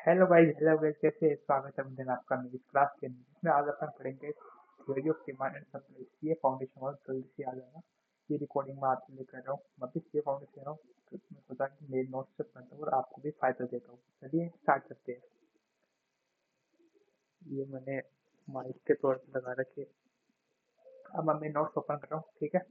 Hello guys कैसे हैं? स्वागत है दिन आपका मेरी क्लास के अंदर जिसमें आज अपन पढ़ेंगे theory of demand and supply. ये फाउंडेशन बहुत जल्दी से आ जाएगा। ये रिकॉर्डिंग मैं आपके लिए कर रहा हूँ, मैं भी ये फाउंडेशन रहा हूँ तो मैं सोचा कि मेरे नोट्स से पढ़ता हूँ और आपको भी फायदा देता हूँ। चलिए स्टार्ट करते हैं। ये मैंने माइक के तौर पर लगा रखे। अब मैं मेरे नोट्स ओपन कर रहा हूँ, ठीक है।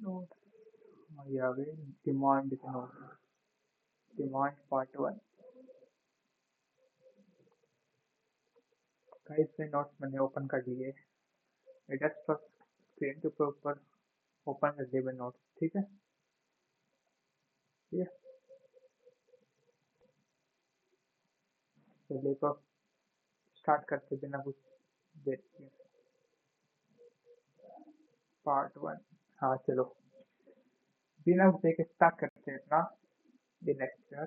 नोट्स ये आ गए। डिमांड के नोट, डिमांड पार्ट 1। गाइस मेरे नोट्स मैंने ओपन कर लिए। डेस्कटॉप स्क्रीन के ऊपर ओपन कर दिए मेरे नोट्स, ठीक है। ये चलिए तो स्टार्ट करते बिना कुछ देर के। पार्ट 1। हाँ चलो बिना कुछ देखे स्टार्ट करते हैं अपना ये लेक्चर।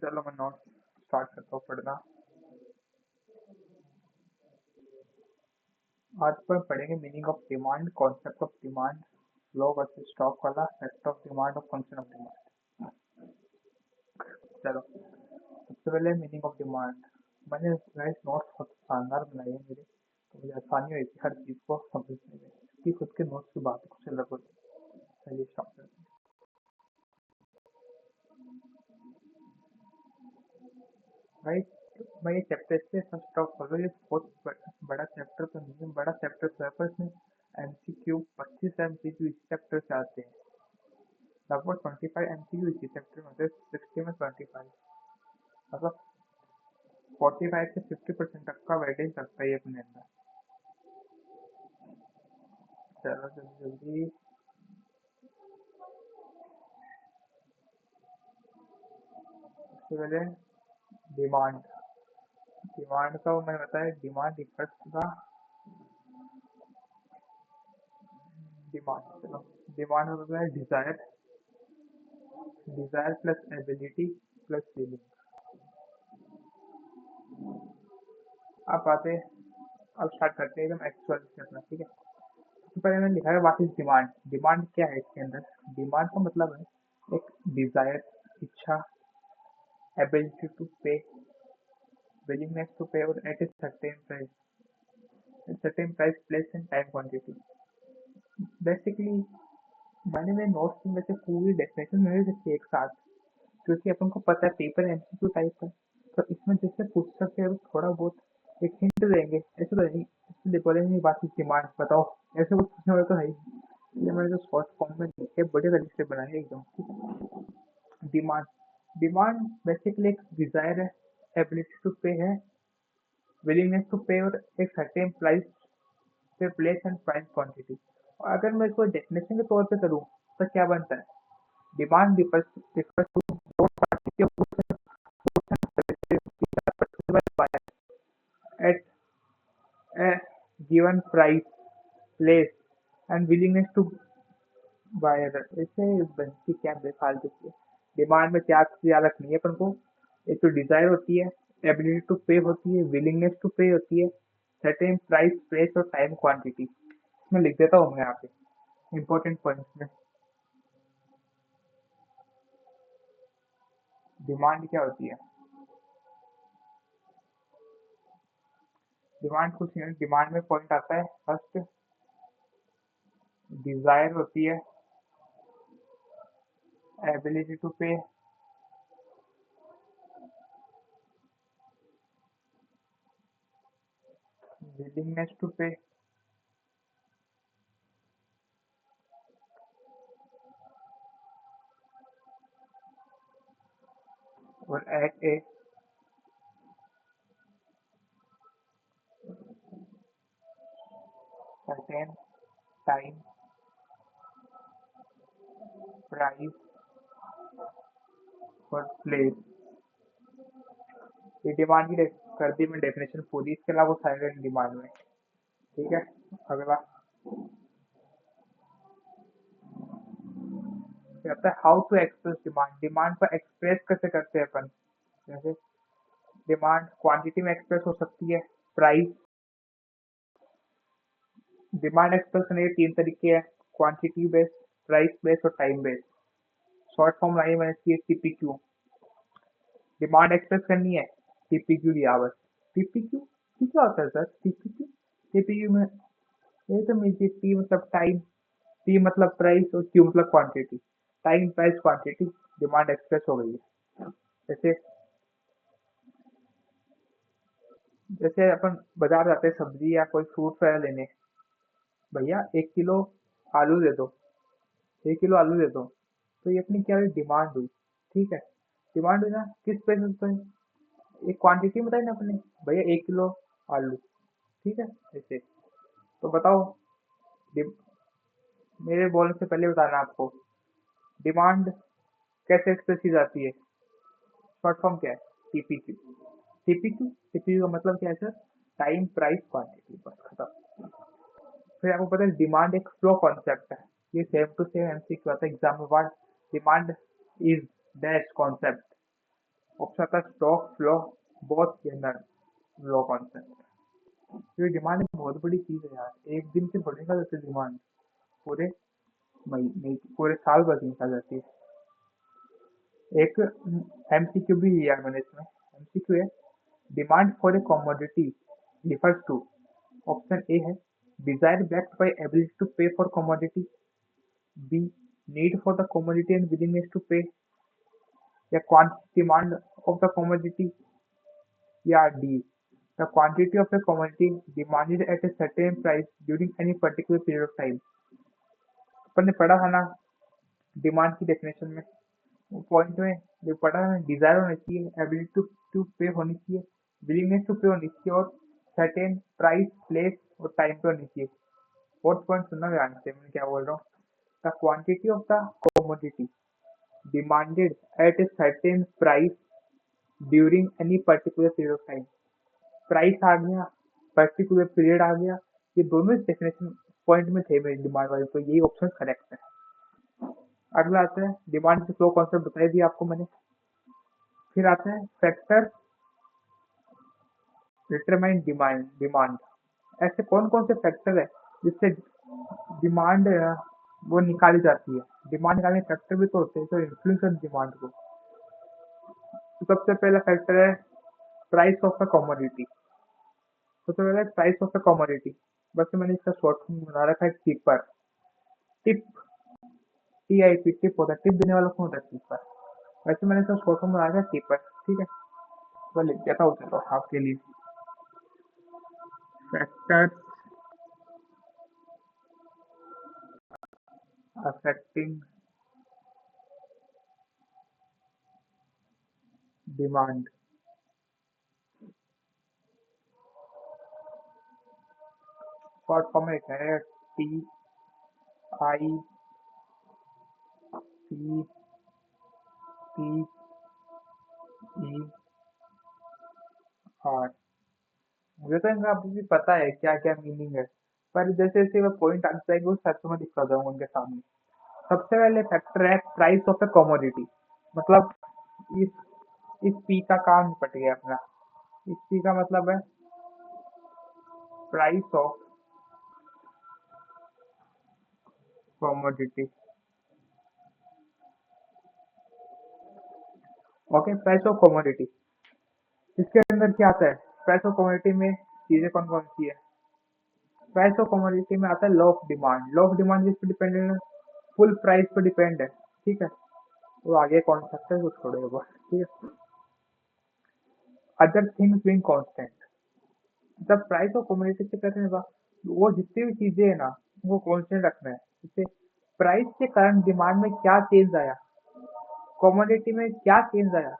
चलो मैं नोट स्टार्ट करता हूँ पढ़ना। आज पर पढ़ेंगे meaning of demand, concept of demand, law versus stock वाला, फैक्ट ऑफ डिमांड और फंक्शन ऑफ डिमांड। चलो सबसे पहले मीनिंग ऑफ डिमांड। मैंने नोट्स बहुत शानदार बनाए हैं मेरे, तो मुझे आसानी हुई थी हर चीज़ को समझने में कि खुद के नोट्स की बात कुछ अलग होती है। चलिए स्टार्ट करते हैं। भाई मैं ये चैप्टर से फर्स्ट ऑफ ऑल ये बहुत बड़ा चैप्टर तो नहीं है, बड़ा चैप्टर तो है पर इसमें MCQ 25 MCQ इस चैप्टर से आते हैं। लगभग 25 MCQ इसी चैप्टर में होते हैं, 60 में 25, मतलब 45 से 50% तक का वेटेज लगता है ये अपने अंदर। चलो जल्दी जल्दी। सबसे पहले डिमांड। डिमांड का मैंने बताया, demand refers to the demand. चलो डिमांड होता है desire, desire plus ability plus feeling. अब बातें अब स्टार्ट करते हैं एकदम एक्चुअल से अपना, ठीक है। सबसे पहले मैंने लिखा है व्हाट इज डिमांड। डिमांड क्या है इसके अंदर? डिमांड का मतलब है एक डिजायर, इच्छा, एबिलिटी टू पे, willingness to pay or at a certain price, place and time quantity. Basically मैंने मेरे नोट्स में से पूरी डेफिनेशन नहीं रखी एक साथ, क्योंकि अपन को पता है पेपर MCQ टाइप है, तो इसमें जैसे पूछ सकते हैं थोड़ा बहुत एक हिंट देंगे, ऐसे तो नहीं इसलिए बोलेंगे बात की डिमांड बताओ, ऐसे कुछ पूछने वाला तो है ही। इसलिए मैंने जो शॉर्ट फॉर्म में लिखे बड़े तरीके से बनाए एकदम। डिमांड, डिमांड बेसिकली एक डिजायर है, एबिलिटी टू पे है, विलिंगनेस टू पे और एक सर्टेन प्राइस पे, प्लेस एंड प्राइस क्वांटिटी। और अगर मैं इसको डेफिनेशन के तौर पे करूँ तो क्या बनता है? Demand refers to those quantity of goods and services which are purchasable by at a given price, place and willingness to buy। ऐसे बनती क्या बेफालतू की डिमांड में क्या चीज़ रखनी है अपन को? एक तो डिजायर होती है, एबिलिटी टू पे होती है, विलिंगनेस टू पे होती है, सर्टेन प्राइस, प्लेस और टाइम क्वांटिटी। इसमें लिख देता हूँ मैं यहाँ पे इम्पोर्टेंट पॉइंट्स में। डिमांड क्या होती है? डिमांड कुछ नहीं, डिमांड में पॉइंट आता है फर्स्ट डिजायर होती है, ability to pay, willingness to pay और at a certain time, price और प्लेस। ये डिमांड की कर दी मैं डेफिनेशन पूरी, इसके अलावा साइलेंट डिमांड में, ठीक है। अगला कहता है how to express demand. Demand को एक्सप्रेस कैसे करते हैं अपन? जैसे डिमांड क्वांटिटी में एक्सप्रेस हो सकती है, प्राइस डिमांड एक्सप्रेस करने के 3 तरीके हैं, क्वांटिटी बेस्ड, प्राइस बेस्ड और टाइम बेस्ड। शॉर्ट फॉर्म लाइए मैंने इसकी टीपीक्यू। डिमांड एक्सप्रेस करनी है, टीपीक्यू दिया बस। टीपीक्यू क्या होता है सर? टीपीक्यू टीपीक्यू में ये तो मीजिए, टी मतलब टाइम, पी मतलब प्राइस और क्यू मतलब quantity. Time price quantity demand express हो गई है। जैसे जैसे अपन बाजार जाते हैं सब्जी या कोई फ्रूट वगैरह लेने, भैया 1 किलो आलू दे दो, 1 किलो आलू दे दो, तो ये अपनी क्या हुई? डिमांड हुई। ठीक है, डिमांड हुई ना, किस बेसिस पे? एक क्वांटिटी बताई ना अपने, भैया 1 किलो आलू। ठीक है, ऐसे तो बताओ, डि- मेरे बोलने से पहले बताना आपको डिमांड कैसे एक्सप्रेस की जाती है। शॉर्ट फॉर्म क्या है? टीपीक्यू। टीपीक्यू टीपीक्यू का मतलब क्या है सर? टाइम प्राइस क्वांटिटी, बस खत्म। फिर आपको पता है डिमांड एक फ्लो कॉन्सेप्ट है। ये सेम टू सेम एमसीक्यू आता है एग्जाम में। What demand is dash concept. Option आता है स्टॉक फ्लो, बोथ के अंदर फ्लो कॉन्सेप्ट। ये डिमांड एक बहुत बड़ी चीज है यार, एक दिन से बढ़ेगा जैसे डिमांड पूरे महीने पूरे साल भर की निकाल जाती है। एक एमसीक्यू भी लिया मैंने इसमें। एमसीक्यू है, demand for a commodity refers to, option A है desire backed by ability to pay for commodity, B need for the commodity and willingness to pay, या quantity demand of the commodity, या D the quantity of the commodity demanded at a certain price during any particular period of time। अपन ने पढ़ा था ना demand की definition में, वो point में जो पढ़ा है, डिजायर होनी चाहिए, एबिलिटी टू टू पे होनी चाहिए, विलिंगनेस टू पे होनी चाहिए, और सर्टेन प्राइस प्लेस और टाइम पे होनी चाहिए। फोर्थ पॉइंट सुनना ध्यान से, मैं क्या बोल रहा हूँ। The quantity of the commodity demanded at a certain price during any particular period of time। Price आ गया, पर्टिकुलर पीरियड आ गया, ये दोनों डेफिनेशन पॉइंट में थे मेरे डिमांड वाले, तो ये ऑप्शन करेक्ट है। अगला आता है डिमांड के फ्लो कॉन्सेप्ट बताई दिया आपको मैंने। फिर आता है फैक्टर डिटरमाइन डिमांड। ऐसे कौन कौन से फैक्टर है जिससे डिमांड वो निकाली जाती है? डिमांड निकालने फैक्टर भी तो होते हैं जो इन्फ्लुएंस कर डिमांड को। तो सबसे पहला फैक्टर है प्राइस ऑफ द कमोडिटी। सबसे पहले प्राइस ऑफ द कमोडिटी, वैसे मैंने इसका शॉर्ट फॉर्म बना रखा है टिपर। टिप, टीआईपी, टिप होता है, टिप देने वाला कौन होता है? टिपर। वैसे मैंने इसका शॉर्ट फॉर्म बना रखा है टिपर। ठीक है, तो लिख देता हूँ चलो आपके लिए। Factor affecting demand. Short form में है T I C T E R. मुझे तो इनका अभी भी पता है क्या क्या मीनिंग है, पर जैसे जैसे वो पॉइंट आगे जाएंगे उस हिसाब से मैं दिखा जाऊंगा उनके सामने। सबसे पहले फैक्टर है प्राइस ऑफ द कमोडिटी। मतलब इस इस पी का काम निपट गया अपना। इस पी का मतलब है price of commodity. Okay, price of commodity इसके अंदर क्या आता है? प्राइस ऑफ कमोडिटी में चीजें कौन कौन सी है? प्राइस ऑफ कमोडिटी में आता है law of demand. Law of demand किस पे डिपेंडेंट है? फुल प्राइस पे डिपेंड है। ठीक है, वो आगे कॉन्सेप्ट है, वो छोड़ो बस। ठीक है, अदर थिंग्स बीइंग कांस्टेंट, जब प्राइस ऑफ कमोडिटी से कहते हैं वो जितनी भी चीजें है ना वो कांस्टेंट रखना है। जैसे प्राइस के कारण डिमांड में क्या चेंज आया, कमोडिटी में क्या चेंज आया,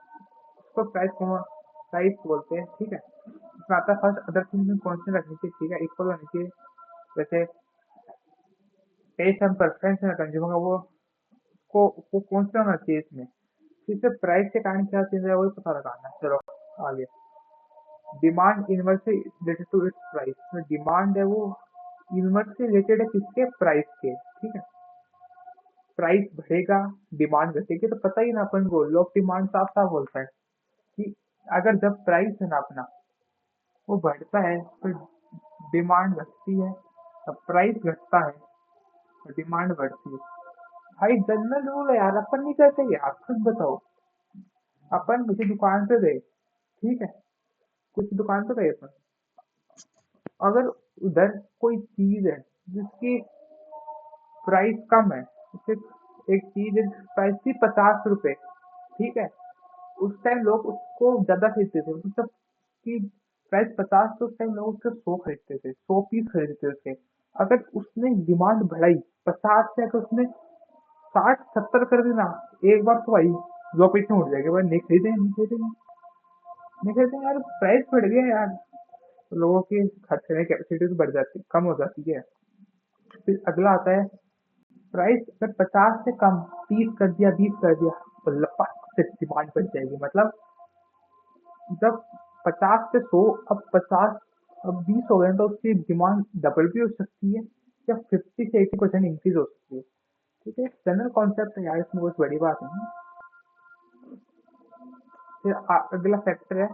उसको प्राइस बोलते हैं। ठीक है, इसमें आता है फर्स्ट अदर थिंग्स में कांस्टेंट रखनी चाहिए। ठीक है, इक्वल होनी चाहिए। जैसे टेस्ट एंड प्रेफरेंस है कंज्यूमर का, वो कौन सा होना चाहिए इसमें। इससे प्राइस के कारण क्या चेंज आया वही पता लगाना है। चलो आगे, demand inversely related to its price. तो डिमांड है वो इनवर्सली रिलेटेड है किसके? प्राइस के। ठीक है, प्राइस बढ़ेगा डिमांड घटेगी, तो पता ही ना अपन को, लॉ ऑफ डिमांड साफ साफ बोलता है कि अगर जब प्राइस है ना अपना वो बढ़ता है तो डिमांड घटती है, अब प्राइस घटता है तो डिमांड बढ़ती है। भाई जनरल रूल है यार, अपन नहीं करते यार, खुद बताओ। अपन किसी दुकान पे गए, ठीक है, कुछ दुकान पे गए अपन, अगर उधर कोई चीज है जिसकी प्राइस कम है, जैसे एक चीज है प्राइस थी 50 रुपए, ठीक है, उस टाइम लोग उसको ज्यादा खरीदते थे, मतलब उसकी प्राइस 50, तो उस टाइम लोग उसके 100 खरीदते थे, 100 पीस खरीदते थे उसके। अगर उसने डिमांड बढ़ाई 50 से, अगर उसने 60-70 कर दी ना, एक बार तो भाई 2 पीस में उठ जाएगा भाई, नहीं खरीदेंगे, नहीं खरीदेंगे, नहीं खरीदेंगे यार, प्राइस बढ़ गया यार। तो लोगों की खर्च करने की कैपेसिटी तो बढ़ जाती, कम हो जाती है। फिर अगला आता है, प्राइस अगर 50 से कम 30 कर दिया, 20 कर दिया, तो लपक से डिमांड बढ़ जाएगी। मतलब जब 50 से 100, अब 50, अब 20 हो गए, तो उसकी डिमांड डबल भी हो सकती है, या 50 से 80% इंक्रीज हो सकती है। ठीक है, जनरल कॉन्सेप्ट है यार, इसमें कुछ बड़ी बात नहीं है। फिर अगला फैक्टर है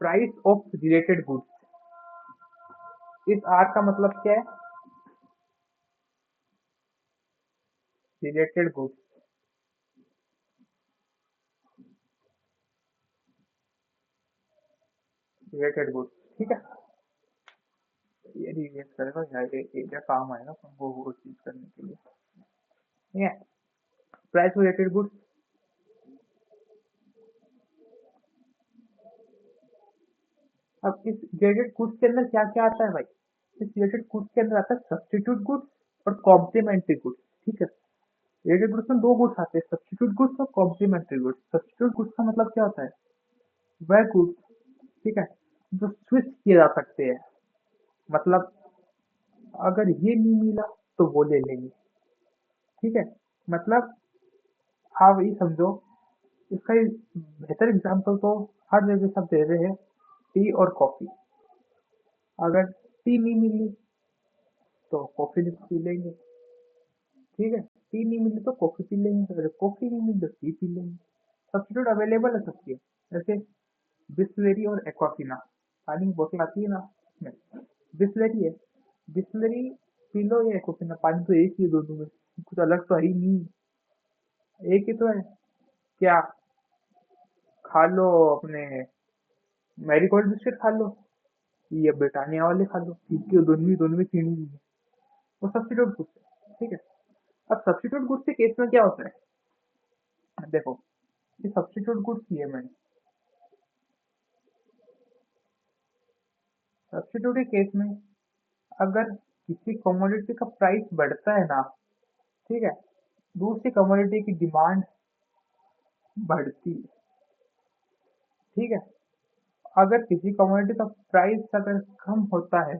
प्राइस ऑफ रिलेटेड गुड्स। इस आर का मतलब क्या है? रिलेटेड गुड्स, रिलेटेड गुड्स, ठीक है। ये रिलेट करेगा यार, एरिया काम आएगा तुमको वो चीज करने के लिए, ठीक है। प्राइस रिलेटेड गुड्स, अब इस रिलेटेड गुड्स के अंदर क्या क्या आता है भाई? इस रिलेटेड गुड्स के अंदर आता है सब्स्टिट्यूट गुड्स और कॉम्प्लीमेंट्री गुड्स, ठीक है। रिलेटेड गुड्स में दो गुड्स आते हैं, सब्स्टिट्यूट गुड्स और कॉम्प्लीमेंट्री गुड्स। सब्स्टिट्यूट गुड्स का मतलब क्या होता है? वह गुड्स, ठीक है, जो स्विच किए जा सकते हैं। मतलब अगर ये नहीं मिला तो वो ले लेंगे, ठीक है। मतलब आप ये समझो, इसका एक बेहतर एग्जांपल तो हर जगह सब दे रहे हैं, टी और कॉफी। अगर टी नहीं मिली तो कॉफी पी लेंगे, ठीक है। टी नहीं मिली तो कॉफी पी लेंगे, अगर कॉफी नहीं मिली तो टी पी लेंगे। सब्स्टिट्यूट अवेलेबल है सबके, जैसे बिस्लरी और एक्वाफिना, पानी की बोतल आती है ना, उसमें बिस्लरी है, बिस्लरी पी लो या एक्वाफिना, पानी तो एक ही है दोनों में, कुछ अलग तो है ही नहीं, एक ही तो है। क्या खा लो अपने मैरीगोल्ड बिस्किट खा लो, ये ब्रिटानिया वाले खा लो, क्योंकि वो दोनों में चीनी नहीं है, वो सब्स्टिट्यूट गुड्स है, ठीक है। अब सब्स्टिट्यूट गुड्स के केस में क्या होता है, देखो, ये सब्स्टिट्यूट गुड्स किए मैंने, सब्स्टिट्यूट के केस में अगर किसी कमोडिटी का प्राइस बढ़ता है ना, ठीक है, दूसरी कमोडिटी की डिमांड बढ़ती है, ठीक है। अगर किसी कमोडिटी का प्राइस अगर कम होता है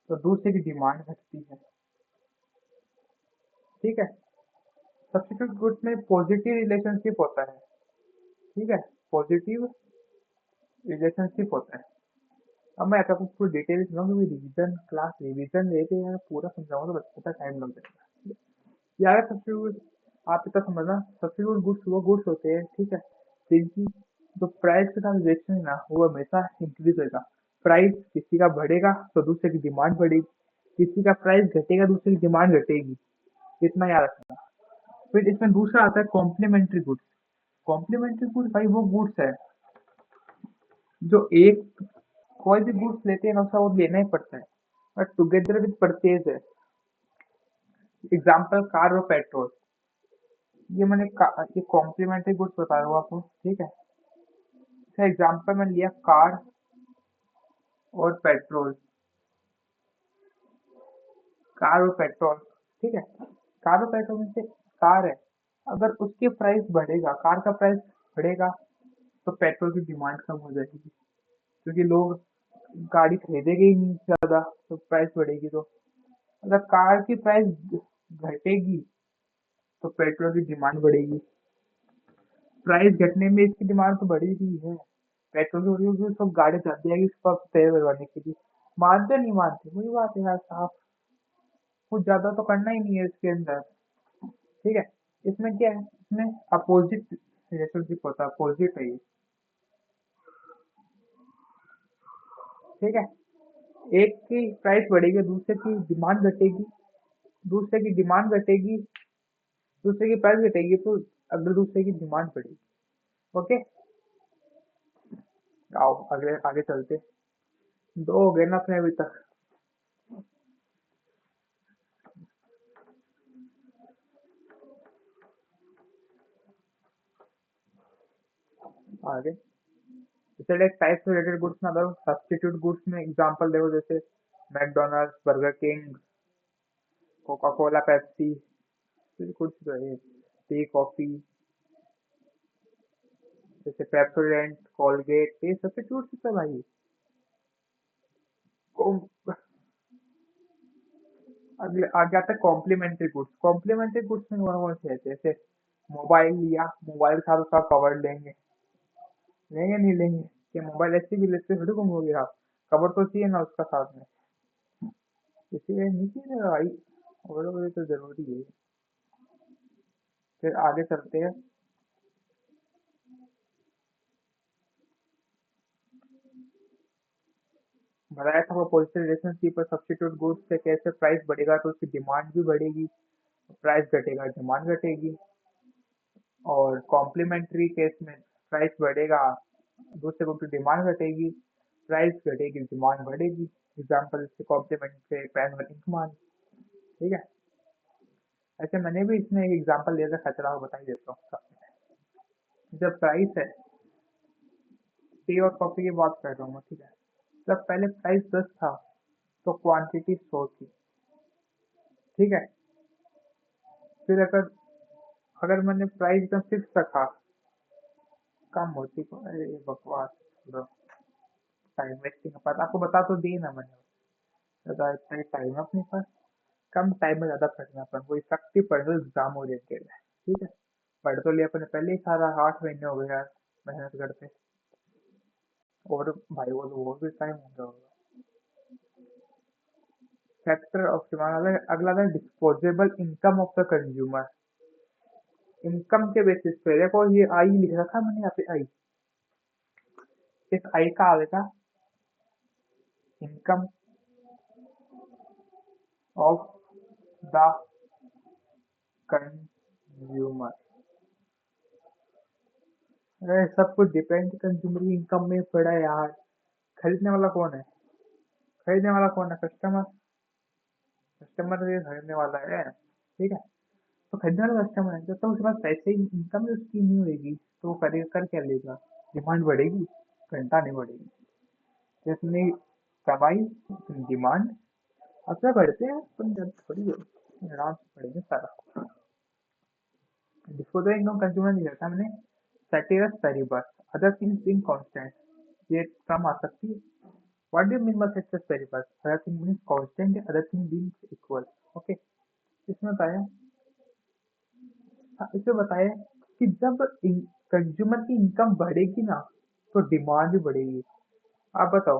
तो दूसरे की डिमांड घटती है, ठीक है। सब्स्टिट्यूट गुड्स में पॉजिटिव रिलेशनशिप होता है, ठीक है, पॉजिटिव रिलेशनशिप होता है। अब मैं आपको पूरी डिटेल समझाऊंगा, रिवीजन क्लास रिवीजन लेके यार पूरा समझाऊंगा तो बच्चे का टाइम लग जाएगा यार। सब्स्टिट्यूट आप इतना समझना, सब्स्टिट्यूट गुड्स वो गुड्स होते हैं, ठीक है, जिनकी जो प्राइस के साथ रिलेशन है ना, वो हमेशा इंक्रीज होगा। प्राइस किसी का बढ़ेगा तो दूसरे की डिमांड बढ़ेगी, किसी का प्राइस घटेगा दूसरे की डिमांड घटेगी, इतना याद रखना। फिर इसमें दूसरा आता है कॉम्प्लीमेंट्री गुड्स। कॉम्प्लीमेंट्री गुड्स भाई वो गुड्स है जो एक, कोई भी गुड्स लेते हैं ना उसका वो लेना ही पड़ता है, बट टुगेदर विद परचेज है। एग्जाम्पल कार और पेट्रोल, ये ये कॉम्प्लीमेंट्री गुड्स बता रहा हूँ आपको, ठीक है। इसका एग्जाम्पल मैंने लिया कार और पेट्रोल, कार और पेट्रोल, ठीक है। कार और पेट्रोल में से कार है, अगर उसके प्राइस बढ़ेगा, कार का प्राइस बढ़ेगा, तो पेट्रोल की डिमांड कम हो जाएगी, क्योंकि लोग गाड़ी खरीदेंगे ही नहीं ज्यादा, तो प्राइस बढ़ेगी। तो अगर कार की प्राइस घटेगी तो पेट्रोल की डिमांड बढ़ेगी। प्राइस घटने में इसकी डिमांड तो बढ़ी ही है, पेट्रोल की बढ़ी होगी, सब गाड़ी चलती है इसको तेल भरवाने के लिए। मानते नहीं मानते, वही बात है यार साहब, कुछ ज्यादा तो करना ही नहीं है इसके अंदर, ठीक है। इसमें क्या है, इसमें अपोजिट रिलेशनशिप होता है, अपोजिट है ये, ठीक है। एक की प्राइस बढ़ेगी, दूसरे की डिमांड घटेगी, दूसरे की डिमांड घटेगी, दूसरे की प्राइस घटेगी, तो अगले दूसरे की डिमांड बढ़ेगी। ओके, आओ अगले आगे चलते। दो हो गए ना अपने अभी तक। आगे जैसे लाइक टाइप्स रिलेटेड गुड्स में अगर सब्स्टिट्यूट गुड्स में एग्जांपल देखो, जैसे McDonald's, burger king, Coca Cola, Pepsi, कुछ तो है, टी, कॉफी, जैसे पेप्सोडेंट, कोलगेट, ये सब्स्टिट्यूट है भाई। को- अगले आगे आता है कॉम्प्लीमेंट्री गुड्स। कॉम्प्लीमेंट्री गुड्स में कौन कौन से रहते हैं? जैसे मोबाइल लिया, मोबाइल के साथ उसका कवर लेंगे, लेंगे नहीं लेंगे? कि मोबाइल ऐसे भी लेते थोड़ी घूमोगे आप, कवर तो चाहिए ना उसका साथ में, इसीलिए नहीं चाहिए भाई, और ये तो जरूरी है। फिर आगे चलते हैं। बताया था वो पॉजिटिव रिलेशनशिप और सब्स्टिट्यूट गुड्स से कैसे प्राइस बढ़ेगा तो उसकी डिमांड भी बढ़ेगी, प्राइस घटेगा डिमांड घटेगी। और कॉम्प्लीमेंट्री केस में प्राइस बढ़ेगा, दूसरे गुड की डिमांड घटेगी, प्राइस घटेगी डिमांड बढ़ेगी। एग्जाम्पल से कॉम्प्लीमेंट से प्राइस इंक मान। ठीक है, ऐसे मैंने भी इसमें एक एग्जाम्पल लिया था, खतरा को बता ही देता हूँ। जब प्राइस है, टी और कॉफी की बात कर रहा हूँ मैं, ठीक है, जब पहले प्राइस 10 था तो क्वांटिटी 100 थी। ठीक है, फिर अगर अगर मैंने प्राइस एकदम फिक्स रखा, कम होती को, अरे बकवास, टाइम वेस्टिंग का बात आपको बता तो दी ना मैंने, ज़्यादा इतना टाइम है अपने पास, कम टाइम में ज़्यादा पढ़ना अपन को, इफेक्टिव पढ़ना एग्जाम ओरिएंटेड है। ठीक है, पढ़ तो लिया अपने पहले ही सारा, 8 महीने हो गए यार मेहनत करते, और भाई वो भी टाइम हो गया होगा। फैक्टर ऑफ डिमांड, अगला था disposable income of the consumer. Income के बेसिस पे देखो, ये आई लिख रखा है मैंने यहाँ पे, आई, इस आई का आएगा इनकम ऑफ द कंज्यूमर। अरे सब कुछ डिपेंड कंज्यूमर की इनकम में पड़ा है यार। खरीदने वाला कौन है? खरीदने वाला कौन है? कस्टमर। कस्टमर ये खरीदने वाला है, ठीक है। तो खरीदने वाला कस्टमर है, जब तक उसके पास पैसे ही, इनकम ही उसकी नहीं होगी तो वो कर क्या लेगा? डिमांड बढ़ेगी? घंटा नहीं बढ़ेगी। जितनी कमाई उतनी डिमांड। अच्छा बढ़ते हैं अपन, जब थोड़ी है, आराम से पढ़ेंगे सारा। डिस्पोजल इनकम कंज्यूमर नहीं रहता मैंने, ceteris paribus, other things being constant, ये कम आ सकती है। What do you mean by ceteris paribus? Other thing means constant, other thing being equal. Okay, इसमें बताया, हाँ, इसमें बताया कि जब कंज्यूमर की इनकम बढ़ेगी ना, तो डिमांड भी बढ़ेगी। आप बताओ,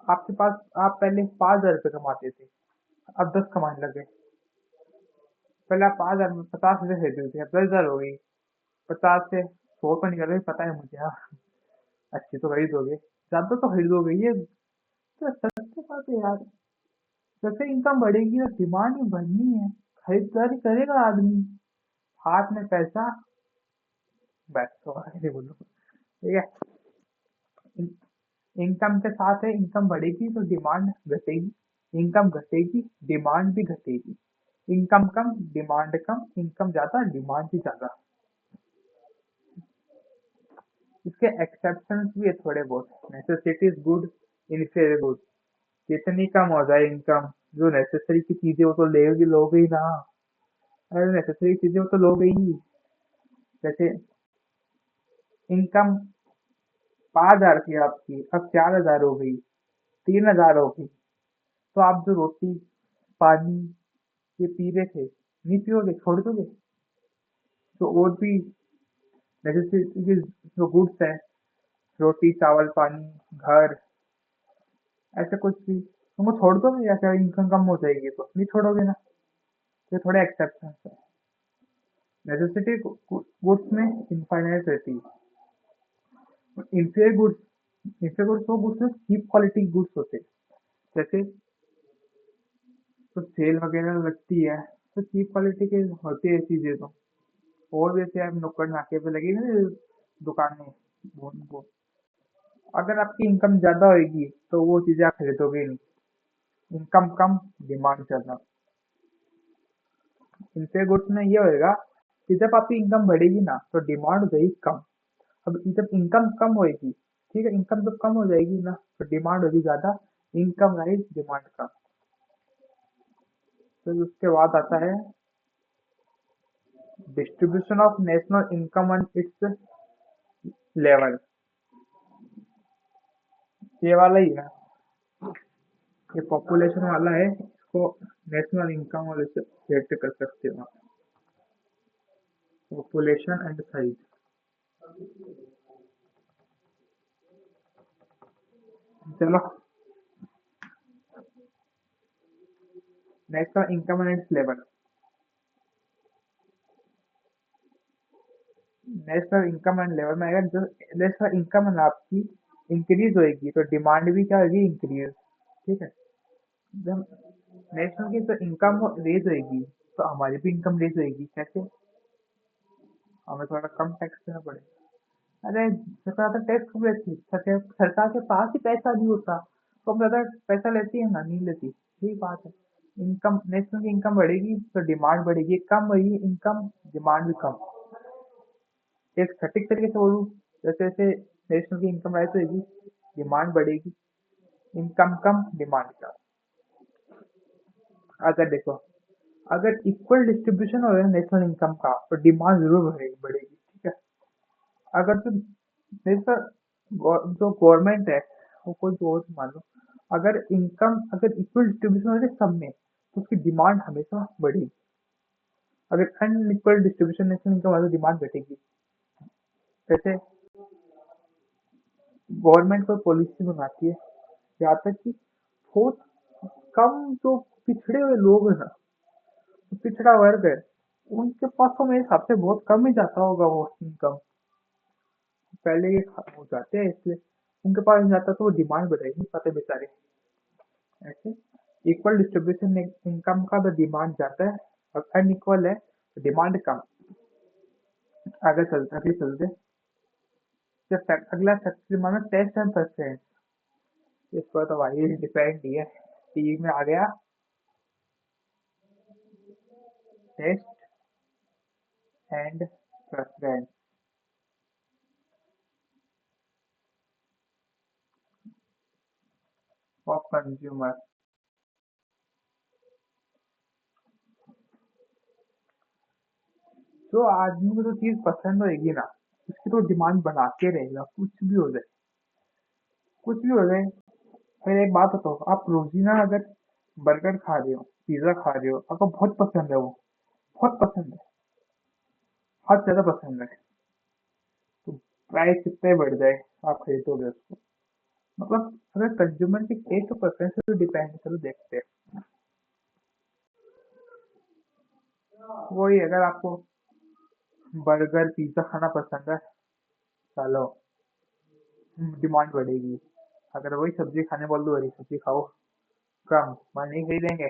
आपके पास, आप पहले 5,000 रुपये कमाते थे, अब 10 कमाने लगे। पहले आप 5,000 में 50 रुपये खरीदते थे, अब 10,000 हो गई। 50 से 100 तो निकल गई, पता है मुझे, हाँ। अच्छी तो खरीदोगे, ज्यादा तो खरीदोगे, ये तो सस्ते बात है यार। जैसे इनकम बढ़ेगी तो डिमांड भी बढ़नी है, खरीदारी करेगा आदमी, हाथ में पैसा, बस तो आगे नहीं बोलो, ठीक है। इनकम के साथ है, इनकम बढ़ेगी तो डिमांड घटेगी, इनकम घटेगी डिमांड भी घटेगी। इनकम कम डिमांड कम, इनकम ज्यादा डिमांड भी ज्यादा। इसके एक्सेप्शंस भी है थोड़े बहुत। Necessity is good, inferior good. जितनी कम हो जाए इनकम, जो नेसेसरी की चीजें वो तो लेगी, लोगे ही ना। अरे नेसेसरी चीजें वो तो लोगे ही। जैसे इनकम 5,000 थी आपकी, अब 4,000 हो गई, 3,000 हो गई, तो आप जो रोटी, पानी, ये पी रहे थे, नहीं पियोगे, छोड़ दोगे? तो और भी नेसेसिटी के जो गुड्स हैं, रोटी, चावल, पानी, घर, ऐसे कुछ भी तुमको छोड़ दोगे? या क्या इनकम कम हो जाएगी तो नहीं छोड़ोगे ना? ये थोड़े एक्सेप्शन है। नेसेसिटी गुड्स में इनफाइनाइट रहती है। इंफीरियर गुड्स, इंफीरियर गुड्स वो गुड्स में चीप क्वालिटी गुड्स होते हैं, जैसे तो सेल वगैरह लगती है, तो चीप क्वालिटी के होती है चीजें तो। और जैसे आप नुक्कड़ नाके पे लगी ना दुकानें, वो अगर आपकी इनकम ज्यादा होगी तो वो चीजें आप खरीदोगे नहीं। इनकम कम, डिमांड ज्यादा। इनसे गुड्स में ये होएगा कि जब आपकी इनकम बढ़ेगी ना तो डिमांड हो जाएगी कम। अब जब इनकम कम होएगी, ठीक है, इनकम जब कम हो जाएगी ना तो डिमांड होगी ज्यादा। इनकम राइज, डिमांड कम। तो उसके बाद आता है distribution of national income and its level. ये वाला ही है, ये पॉपुलेशन वाला है, इसको नेशनल इनकम और इससे रिलेट कर सकते हो आप। Population and size. चलो, national income and its level. National income and level में आएगा जो नेशनल इनकम है आपकी इंक्रीज होएगी तो डिमांड भी क्या होगी, इंक्रीज। ठीक है, जब नेशनल की तो इनकम रेज होएगी तो हमारी भी इनकम रेज होएगी। कैसे? हमें थोड़ा कम टैक्स देना पड़ेगा। अरे सरकार तो टैक्स कब लेती है? सरकार के पास ही पैसा नहीं होता तो हम ज्यादा पैसा लेती है ना, नहीं लेती। यही बात है। इनकम, नेशनल की इनकम बढ़ेगी तो डिमांड बढ़ेगी, कम होगी इनकम, डिमांड भी कम। एक सटीक तरीके से बोलूँ, जैसे जैसे नेशनल की इनकम राइज होगी, डिमांड बढ़ेगी, इनकम कम, डिमांड कम। अगर देखो, अगर इक्वल डिस्ट्रीब्यूशन हो नेशनल इनकम का तो डिमांड जरूर बढ़ेगी बढ़ेगी, ठीक है। अगर तो नेशनल जो गवर्नमेंट है, वो कोई भी और मान लो, अगर इनकम अगर इक्वल डिस्ट्रीब्यूशन हो जाए सब में तो उसकी डिमांड हमेशा बढ़ेगी। अगर अनइक्वल डिस्ट्रीब्यूशन नेशनल इनकम वाली डिमांड घटेगी। जैसे गवर्नमेंट कोई पॉलिसी बनाती है, यहाँ तक कि बहुत कम जो पिछड़े हुए लोग हैं ना, जो पिछड़ा वर्ग है, उनके पास तो मेरे हिसाब से बहुत कम ही जाता होगा वो इनकम। पहले ये हो जाते हैं इसलिए उनके पास नहीं जाता, तो वो डिमांड बढ़ाई नहीं पाते बेचारे। ऐसे इक्वल डिस्ट्रीब्यूशन इनकम का तो डिमांड जाता है, और अनइक्वल है तो डिमांड कम। आगे चलते, जब अगला फैक्ट्री मानो टेस्ट एंड परसेंट। इस पर तो भाई डिपेंड ही है, टीवी में आ गया taste and preference of consumer. जो आदमी को जो चीज पसंद होगी ना, उसकी तो डिमांड बढ़ाते रहेगा, कुछ भी हो जाए, कुछ भी हो जाए। फिर एक बात बताओ, आप रोजीना अगर बर्गर खा रहे हो, पिज्जा खा रहे हो, आपको बहुत पसंद है वो, बहुत पसंद है, बहुत ज्यादा पसंद है, तो प्राइस कितने बढ़ जाए आप खरीदोगे उसको। मतलब अगर कंज्यूमर की टेस्ट और प्रेफरेंस पे डिपेंड, चलो देखते हैं। वही, अगर आपको बर्गर पिज्जा खाना पसंद है, चलो डिमांड बढ़ेगी। अगर वही सब्जी खाने बोल दो, हरी सब्जी खाओ, कम, मैं नहीं खरीदेंगे।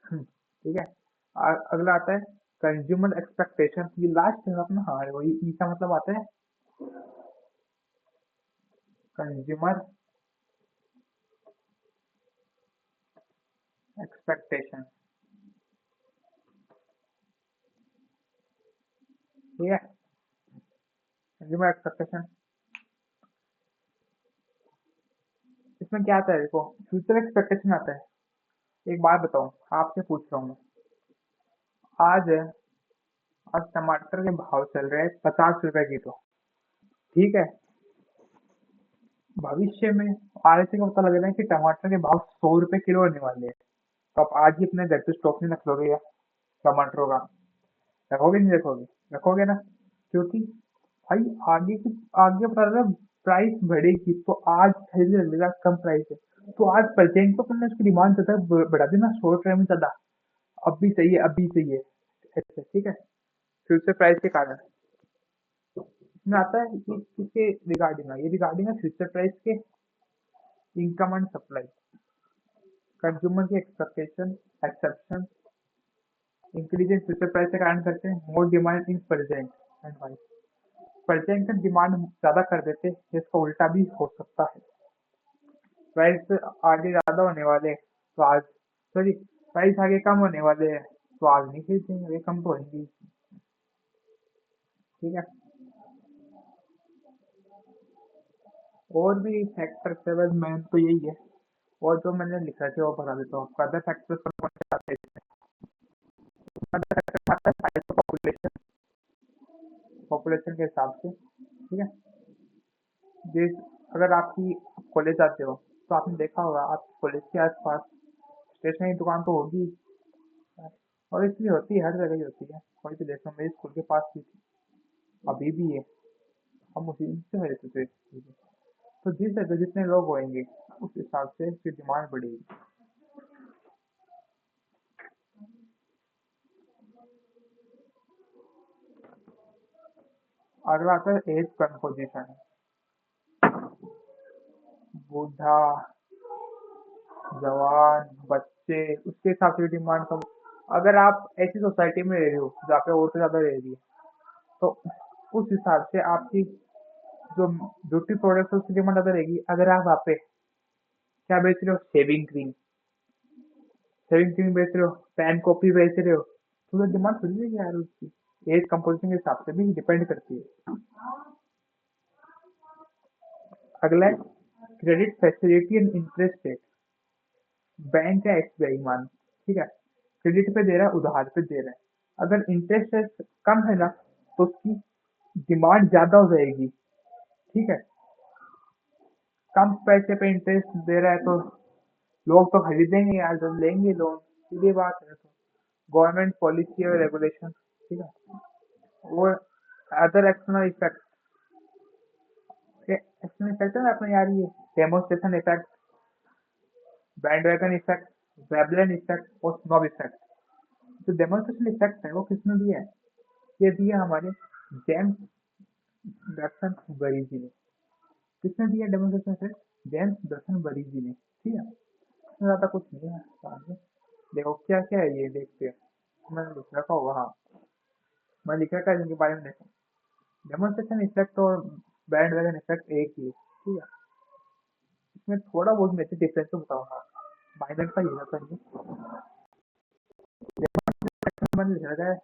ठीक है। अगला आता है कंज्यूमर एक्सपेक्टेशन, ये लास्ट है अपना। हाँ, वही ई का मतलब आता है कंज्यूमर एक्सपेक्टेशन। ठीक है, कंज्यूमर एक्सपेक्टेशन, इसमें क्या आता है, देखो फ्यूचर एक्सपेक्टेशन आता है। एक बात बताओ, आपसे पूछ रहा हूँ मैं, आज आज टमाटर के भाव चल रहे हैं 50 रुपए किलो, ठीक है। भविष्य में आज से क्या पता लग रहा है कि टमाटर के भाव 100 रुपए किलो होने वाले हैं, तो आप आज ही अपने घर पे स्टॉक नहीं रख लोगे या टमाटरों का? रखोगे नहीं रखोगे? रखोगे ना, क्योंकि भाई आगे पता लगा प्राइस बढ़ेगी तो आज खरीदने लगेगा, कम प्राइस है तो आज प्रेजेंट तो अपने उसकी डिमांड ज्यादा बढ़ा देना शॉर्ट टर्म में ज्यादा। अब भी चाहिए, अभी चाहिए, ऐसे, ठीक है, फ्यूचर प्राइस के कारण। इसमें आता है कि किसके रिगार्डिंग है, ये रिगार्डिंग है फ्यूचर प्राइस के, इनकम एंड सप्लाई। कंज्यूमर की expectation exception increase in future price के कारण करते हैं more demand in present and vice present में डिमांड ज्यादा कर देते हैं जिसका उल्टा भी हो सकता है प्राइस आगे ज्यादा होने वाले हैं, तो आज सॉरी प्राइस आगे कम होने वाले हैं तो आज नहीं खरीदेंगे आगे कम तो होंगी ही, ठीक है। और भी फैक्टर्स है बस मेन तो यही है और जो मैंने लिखा था वो बता देता हूँ आपको अदर फैक्टर्स कौन से आते हैं अदर फैक्टर आता है साइज ऑफ पॉपुलेशन पॉपुलेशन के हिसाब से ठीक है जिस अगर आपकी कॉलेज आते हो तो आपने देखा होगा आप कॉलेज के आसपास स्टेशनरी की दुकान तो होगी और इसलिए होती है हर जगह ही होती है कोई भी देखो मेरे स्कूल के पास भी थी अभी भी है हम उसी से खरीदते थे तो जिस जगह जितने लोग होंगे उस हिसाब से उसकी डिमांड बढ़ेगी अगला आता है एज कंपोजिशन बूढ़ा जवान बच्चे उसके हिसाब से डिमांड कम अगर आप ऐसी सोसाइटी में रह रहे हो जहाँ पे औरतें ज्यादा रह रही है तो उस हिसाब से आपकी जो ब्यूटी प्रोडक्ट है उसकी डिमांड ज्यादा रहेगी अगर आप वहाँ पे क्या बेच रहे हो शेविंग क्रीम बेच रहे हो पेन कॉपी बेच रहे हो तो डिमांड थोड़ी रहेगी यार उसकी एज कंपोजिशन के हिसाब से भी डिपेंड करती है अगला है credit facility and interest rate bank है एसबीआई मान ठीक है क्रेडिट पे दे रहा है उधार पे दे रहा है अगर इंटरेस्ट रेट कम है ना तो उसकी डिमांड ज्यादा हो जाएगी ठीक है कम पैसे पे इंटरेस्ट दे रहा है तो लोग तो खरीदेंगे यार जब लेंगे लोन सीधी बात है तो गवर्नमेंट पॉलिसी और रेगुलेशन ठीक है वो other external effect external effect है ना अपने यार ये demonstration effect bandwagon effect Veblen effect और स्नॉब इफेक्ट जो डेमोस्ट्रेशन इफेक्ट है वो किसने दिया है ये दिया हमारे जेम्स डक्सन बरीजी ने किसने दिया डेमोस्ट्रेशन इफेक्ट जेम्स डक्सन बरीजी ने ठीक है इसमें ज्यादा कुछ नहीं है सामने देखो क्या क्या है ये देखते हैं मैंने लिख रखा होगा हाँ मैं लिख रखा है इनके बारे में देखो डेमोस्ट्रेशन इफेक्ट और बैंडवैगन इफेक्ट एक ही है ठीक है इसमें थोड़ा बहुत मैं डिफरेंस तो बताऊंगा माइनर का ये होता है मैंने लिख रखा है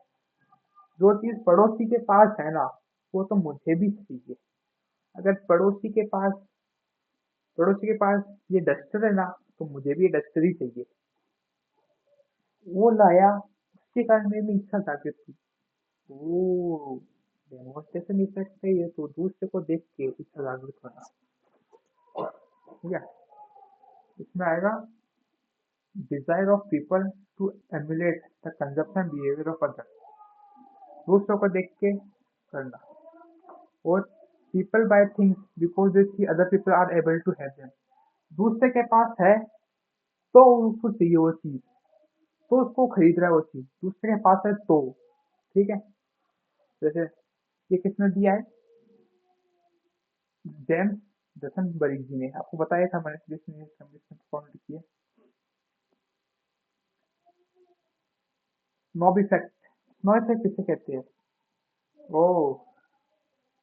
जो चीज पड़ोसी के पास है ना वो तो मुझे भी चाहिए अगर पड़ोसी के पास ये डस्टर है ना तो मुझे भी ये डस्टर ही चाहिए वो लाया उसके कारण मेरी इच्छा जागृत थी ओ डेमोन्स्ट्रेशन इफेक्ट है ये तो दूसरे को देख के इच्छा जागृत होना ठीक है इसमें आएगा desire of people to emulate the consumption behaviour of other दूसरों को देख के करना और people buy things because they see other people are able to have them दूसरे के पास है तो उसको चाहिए वो चीज तो उसको खरीद रहा है वो चीज दूसरे के पास है तो ठीक है जैसे ये किसने दिया है जेम्स दसन बरीजी ने आपको बताया था मैंने जिसने कौन लिखी है स्नॉब इफेक्ट स्नॉब इफेक्ट किसे कहते हैं ओ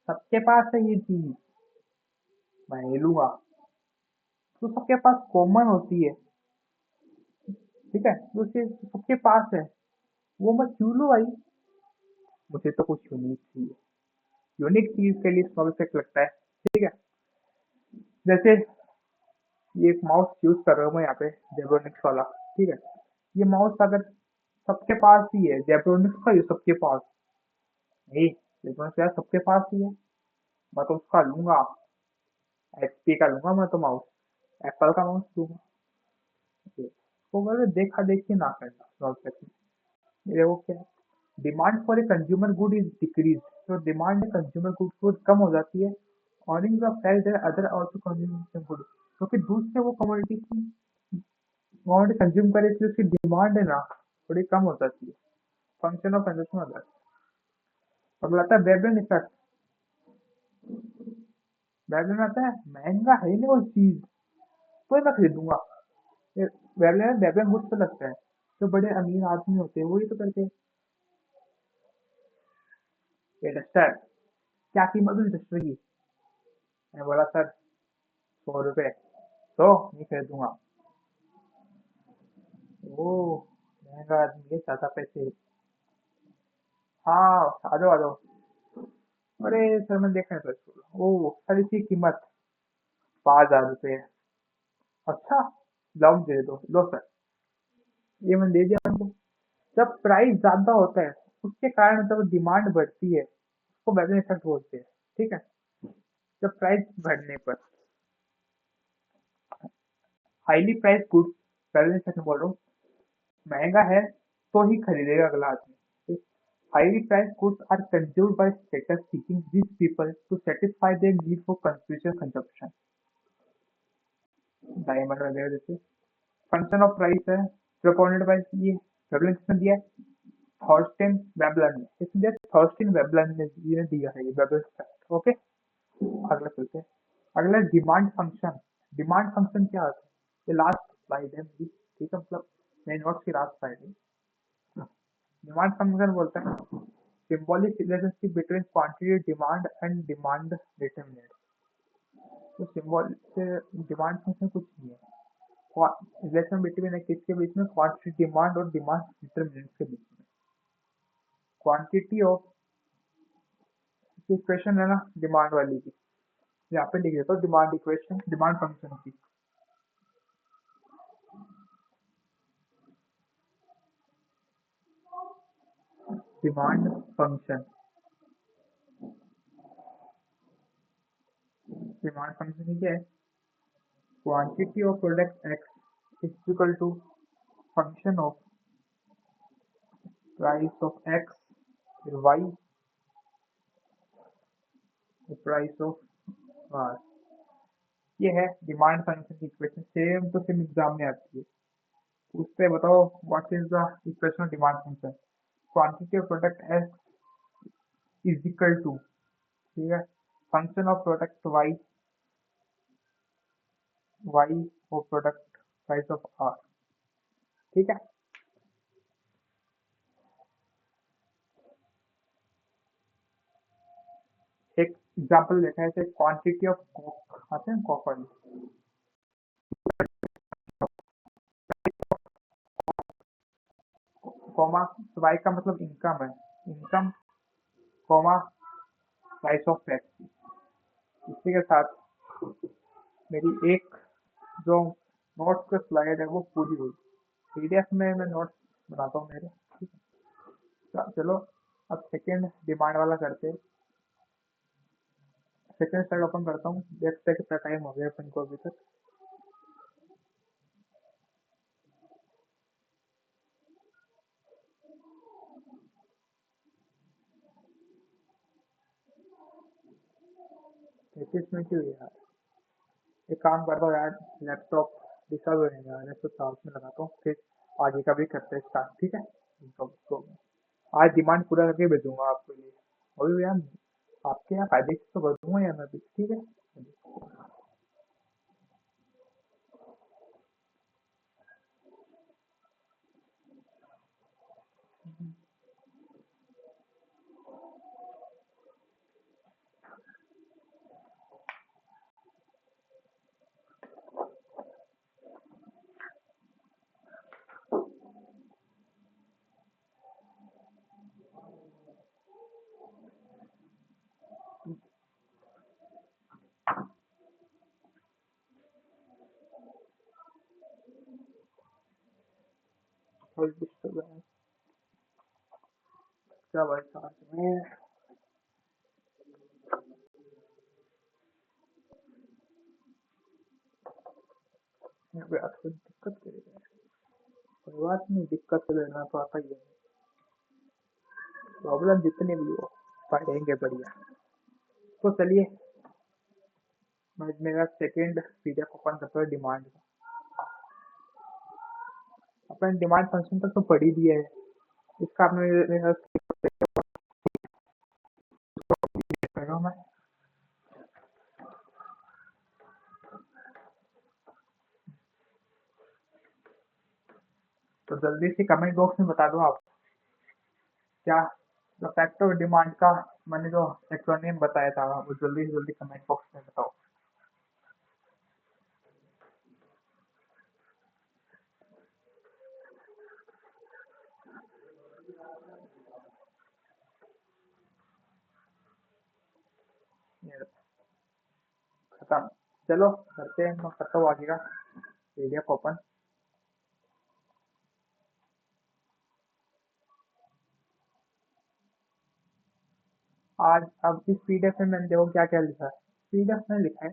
सबके पास है ये चीज मैं ले लूंगा तो सबके पास कॉमन होती है ठीक है जो चीज सबके पास है वो मैं क्यों लूँ भाई मुझे तो कुछ यूनिक चाहिए यूनिक चीज के लिए स्नॉब इफेक्ट लगता है ठीक है जैसे ये एक माउस यूज कर रहा हूँ मैं यहाँ पे जेब्रोनिक्स वाला ठीक है ये माउस अगर सबके पास ही है जेब्रोनिक्स का ये सबके पास नहीं जेब्रोनिक्स यार सबके पास ही है मैं तो उसका लूंगा एचपी का लूंगा मैं तो माउस एप्पल का माउस लूंगा तो बोले देखा देखी ना करना स्नॉब इफेक्ट में ये वो क्या है demand for a consumer good is decrease तो डिमांड कंज्यूमर गुड को कम हो जाती है ऑनिंग the fact that other also consume good क्योंकि दूसरे वो कमोडिटी कंज्यूम करे इसलिए उसकी डिमांड है ना थोड़ी कम हो जाती है फंक्शन ऑफ कंजप्शन हो जाता है अगला आता है वेबलन इफेक्ट वेबलन आता है महंगा है नहीं वो चीज तो मैं खरीदूंगा वेबलैन वेबलैन गुड्स पे लगता है। जो बड़े अमीर आदमी होते हैं वही तो करते हैं। ये डस्टर, क्या कीमत हुई डस्टर की? मैं बोला सर 100 रुपए। तो नहीं खरीदूंगा। ओ, महंगा आदमी है, ज्यादा पैसे। हाँ, आ जाओ आ जाओ। अरे सर मैंने देखा है सर। ओ सर, इसकी कीमत 5,000 रुपये है। अच्छा, लाओ दे दो, लो सर। ये मैंने दे दिया उनको। जब प्राइस ज्यादा होता है उसके कारण जब डिमांड बढ़ती है उसको वैल्यू इफेक्ट बोलते हैं। ठीक है। जब प्राइस बढ़ने पर, highly price goods, value effect बोल रहा हूँ, महंगा है तो ही खरीदेगा अगला आदमी। Highly price goods are consumed by status seeking rich people to satisfy their need for future consumption. Diamond वगैरह जैसे। फंक्शन ऑफ प्राइस है प्रोपोनेंट बाय ये वेबलन किसने दिया है? थॉर्स्टेन वेबलन ने। किसने दिया? थॉर्स्टेन वेबलन ने ये दिया है, ये वेबलन फैक्ट। ओके, अगला चलते हैं। अगला डिमांड फंक्शन। डिमांड फंक्शन क्या होता है? ये लास्ट स्लाइड है मेरी, ठीक है, मतलब मेरे नोट्स की लास्ट स्लाइड है। डिमांड फंक्शन बोलता है symbolic relationship between quantity demand and demand determinant. तो सिंबल से डिमांड फंक्शन कुछ नहीं है, रिलेशन बिटवीन है किसके बीच में? क्वांटिटी डिमांड और डिमांड डिटरमिनेंट के बीच में। क्वांटिटी ऑफ इक्वेशन है ना डिमांड वाली की, यहाँ पे लिख देता हूँ डिमांड इक्वेशन डिमांड फंक्शन की। डिमांड फंक्शन, डिमांड फंक्शन क्या है? Quantity of product X is equal to function of price of X, फिर वाई, प्राइस ऑफ वाई। ये है डिमांड फंक्शन की equation. Same to same exam में आती है। उससे बताओ what is the equation of demand function? Quantity of product X is equal to, ठीक है, function of product Y, Y of product price of R. ठीक है। एक एग्जांपल देखा है, जैसे क्वांटिटी ऑफ कोक आते हैं कोक वाली, कॉमा, वाई का मतलब इनकम है, income comma price of tax. इसी के साथ मेरी एक जो नोट्स का स्लाइड है वो पूरी हुई। पीडीएफ में मैं नोट्स बनाता हूँ मेरे। ठीक है, चलो अब सेकेंड डिमांड वाला करते हैं। सेकेंड स्लाइड ओपन करता हूँ, देखते हैं कितना टाइम हो गया अपन को अभी तक। तैतीस मिनट ही हुई यार। एक काम करता हूँ यार, लैपटॉप डिस्टर्ब हो जाएगा यार, तो चार्ज में लगाता हूँ, फिर आगे का भी करते हैं स्टार्ट। ठीक है, तो आज डिमांड पूरा करके भेजूंगा आपके लिए। और यार आपके यहाँ फायदे की तो करूंगा यार मैं भी। ठीक है। थोड़ी डिस्टर्ब है क्या भाई चार्ज में? यहाँ पे आपको दिक्कत करेगा, कोई बात नहीं, दिक्कत तो लेना तो आता ही है। प्रॉब्लम जितने भी हो पढ़ेंगे बढ़िया। तो चलिए, मैं मेरा सेकेंड पीडीएफ ओपन करता हूँ डिमांड का। अपन डिमांड फंक्शन तक तो पढ़ ही दिया है, इसका आपने मेरा कर रहा हूँ मैं। तो जल्दी से कमेंट बॉक्स में बता दो आप क्या जो फैक्टर डिमांड का मैंने जो एक्रोनिम बताया था वो जल्दी से जल्दी कमेंट बॉक्स में बताओ। ये खत्म। चलो करते हैं, मैं करता हूँ आगे का पीडीएफ ओपन। आज अब इस पीडीएफ में मैंने देखो क्या क्या लिखा है। पीडीएफ में लिखा है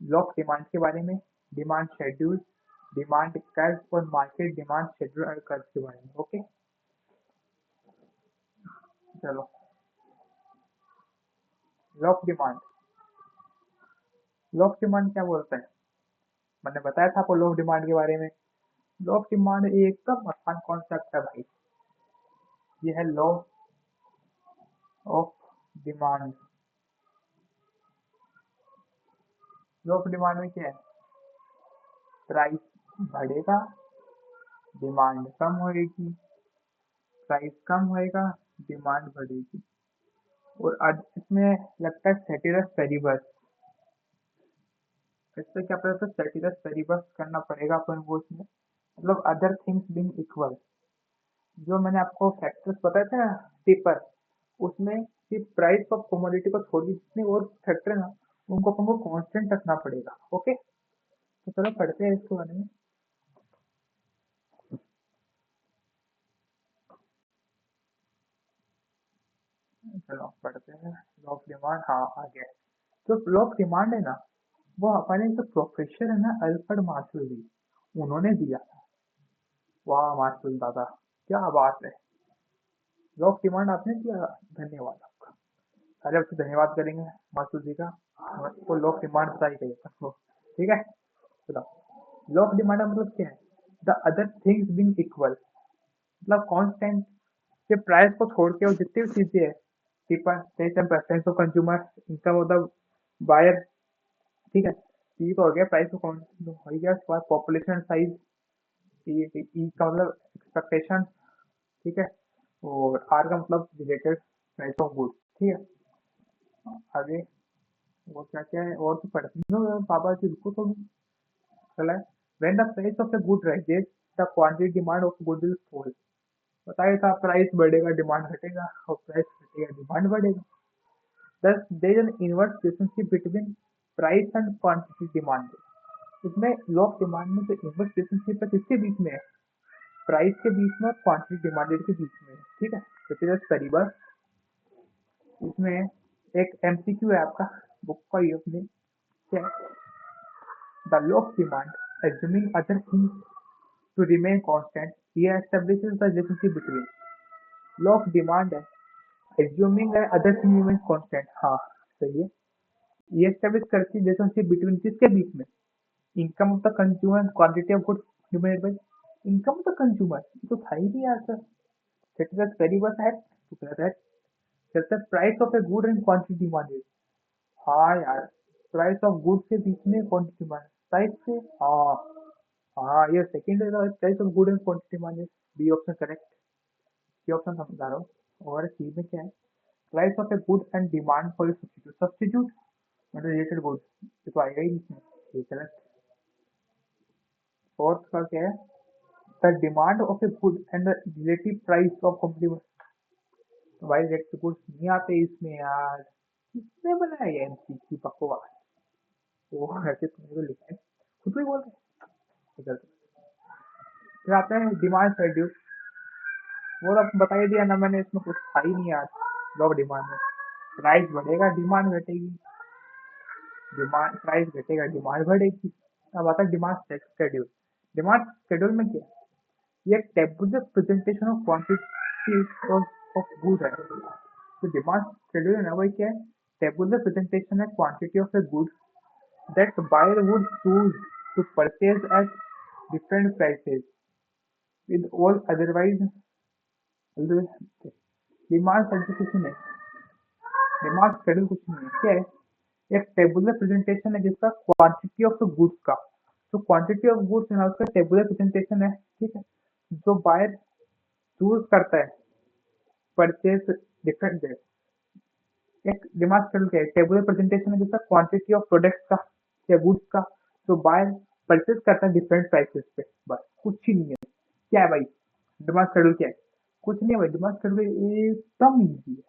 ब्लॉक डिमांड के बारे में, डिमांड शेड्यूल, डिमांड कर्व और मार्केट डिमांड शेड्यूल और कर्व के बारे में। ओके चलो। ब्लॉक डिमांड, ब्लॉक डिमांड क्या बोलता है, मैंने बताया था आपको लॉक डिमांड के बारे में। लॉक डिमांड एकदम आसान कॉन्सेप्ट है भाई। ये है law of demand. Law of demand में क्या है, प्राइस बढ़ेगा, डिमांड कम होएगी, प्राइस कम होएगा, डिमांड बढ़ेगी। और इसमें लगता है सेटिरस पेरिबस। इससे क्या पता था, सेटिरस पेरिबस करना पड़ेगा अपन को इसमें, मतलब अदर थिंग्स बीइंग इक्वल। जो मैंने आपको फैक्टर्स बताए थे ना पेपर, उसमें सिर्फ प्राइस ऑफ कमोडिटी को छोड़ के जितने और फैक्टर है ना उनको अपन को कांस्टेंट रखना पड़ेगा। ओके तो चलो पढ़ते हैं इसके बारे में। चलो पढ़ते हैं लॉ ऑफ डिमांड। हाँ आ गया। जो लॉ ऑफ डिमांड है ना वो हमारे जो प्रोफेसर है ना अल्फ्रेड मार्शल जी, उन्होंने दिया था। वाह मार्शल दादा क्या बात है, लॉ ऑफ डिमांड आपने दिया, धन्यवाद आपका। सारे बच्चे धन्यवाद करेंगे मार्शल जी का। वो लॉ ऑफ डिमांड बताई गई है ठीक है। चलो लॉ ऑफ डिमांड का मतलब क्या है, the other things being equal, मतलब कांस्टेंट के प्राइस को छोड़ के और जितनी भी चीजें है, people preference of consumer, income of the buyer, ठीक है। ई तो हो गया प्राइस को कौन हो गया, उसके बाद पॉपुलेशन साइज, ई का मतलब एक्सपेक्टेशन, ठीक है। और आर का मतलब रिलेटेड प्राइस ऑफ गुड, ठीक है। आगे और क्या क्या है, और तो पढ़ते हैं बाबा जी रुको तो। चला है when the price of a good rises the quantity demand of good will fall. बताया था प्राइस बढ़ेगा डिमांड घटेगा, और प्राइस घटेगा डिमांड बढ़ेगा। Thus, there is an inverse relationship between price and quantity demand. इसमें लॉ ऑफ डिमांड में जो इनवर्स रिलेशनशिप है किसके बीच में है, प्राइस के बीच में और क्वांटिटी डिमांडेड के बीच में है, ठीक है। तो फिर करीबन इसमें एक एमसीक्यू है आपका, बुक का ही अपने क्या है, the law of demand assuming other things to remain constant here establishes the relationship between law of demand है assuming other things remain constant। हाँ सही है। ये एस्टेब्लिश करती है रिलेशनशिप बिटवीन किसके बीच में, income of the consumer quantity of goods divided by income of the consumer. ये तो था ही नहीं यार sir, that is very much है तो कह रहा है जैसे price of a good and quantity demanded. हाँ यार प्राइस ऑफ गुड के बीच में क्वांटिटी डिमांड, प्राइस से हाँ। हाँ ये सेकंड है, price of good and quantity demanded, B option correct. C option समझा रहा हूँ। और सी में क्या है, price of a good and demand for substitute, substitute मतलब रिलेटेड गुड, ये तो आएगा ही इसमें, ये गलत। फोर्थ का क्या है, the demand of a good and the relative price of complement. तो भाई रिलेटिव गुड्स नहीं आते इसमें यार, किसने बनाया ये एमसीक्यू बकवास। वो ऐसे तुमने तो लिखा है, खुद भी बोल रहे हैं। फिर आता है डिमांड शेड्यूल, वो तो बता ही दिया ना मैंने, इसमें कुछ था ही नहीं यार। लॉ ऑफ डिमांड में प्राइस बढ़ेगा डिमांड घटेगी, डिमांड प्राइस घटेगा डिमांड बढ़ेगी। अब आता है डिमांड शेड्यूल। डिमांड शेड्यूल में क्या है, ये tabular presentation of quantity of good है। तो डिमांड शेड्यूल है ना वही क्या है, टेबुलर प्रेजेंटेशन है quantity of a good that buyer would choose to purchase at different prices with all otherwise. Demand schedule कुछ नहीं, डिमांड शेड्यूल कुछ नहीं है, क्या है, एक टेबुलर प्रेजेंटेशन है जिसका क्वांटिटी ऑफ द गुड्स का, तो क्वांटिटी ऑफ गुड्स है ना उसका टेबुलर प्रेजेंटेशन है, ठीक है। जो बायर चूज करता है परचेज डिफरेंट है। एक डिमांड शेड्यूल क्या है? टेबुलर प्रेजेंटेशन है जैसा क्वांटिटी ऑफ प्रोडक्ट्स का या गुड्स का, जो बायर परचेज करता है डिफरेंट प्राइसेस पे, बस कुछ ही नहीं है। क्या है भाई डिमांड शेड्यूल? क्या है? कुछ नहीं है भाई, डिमांड शेड्यूल एकदम ईजी है।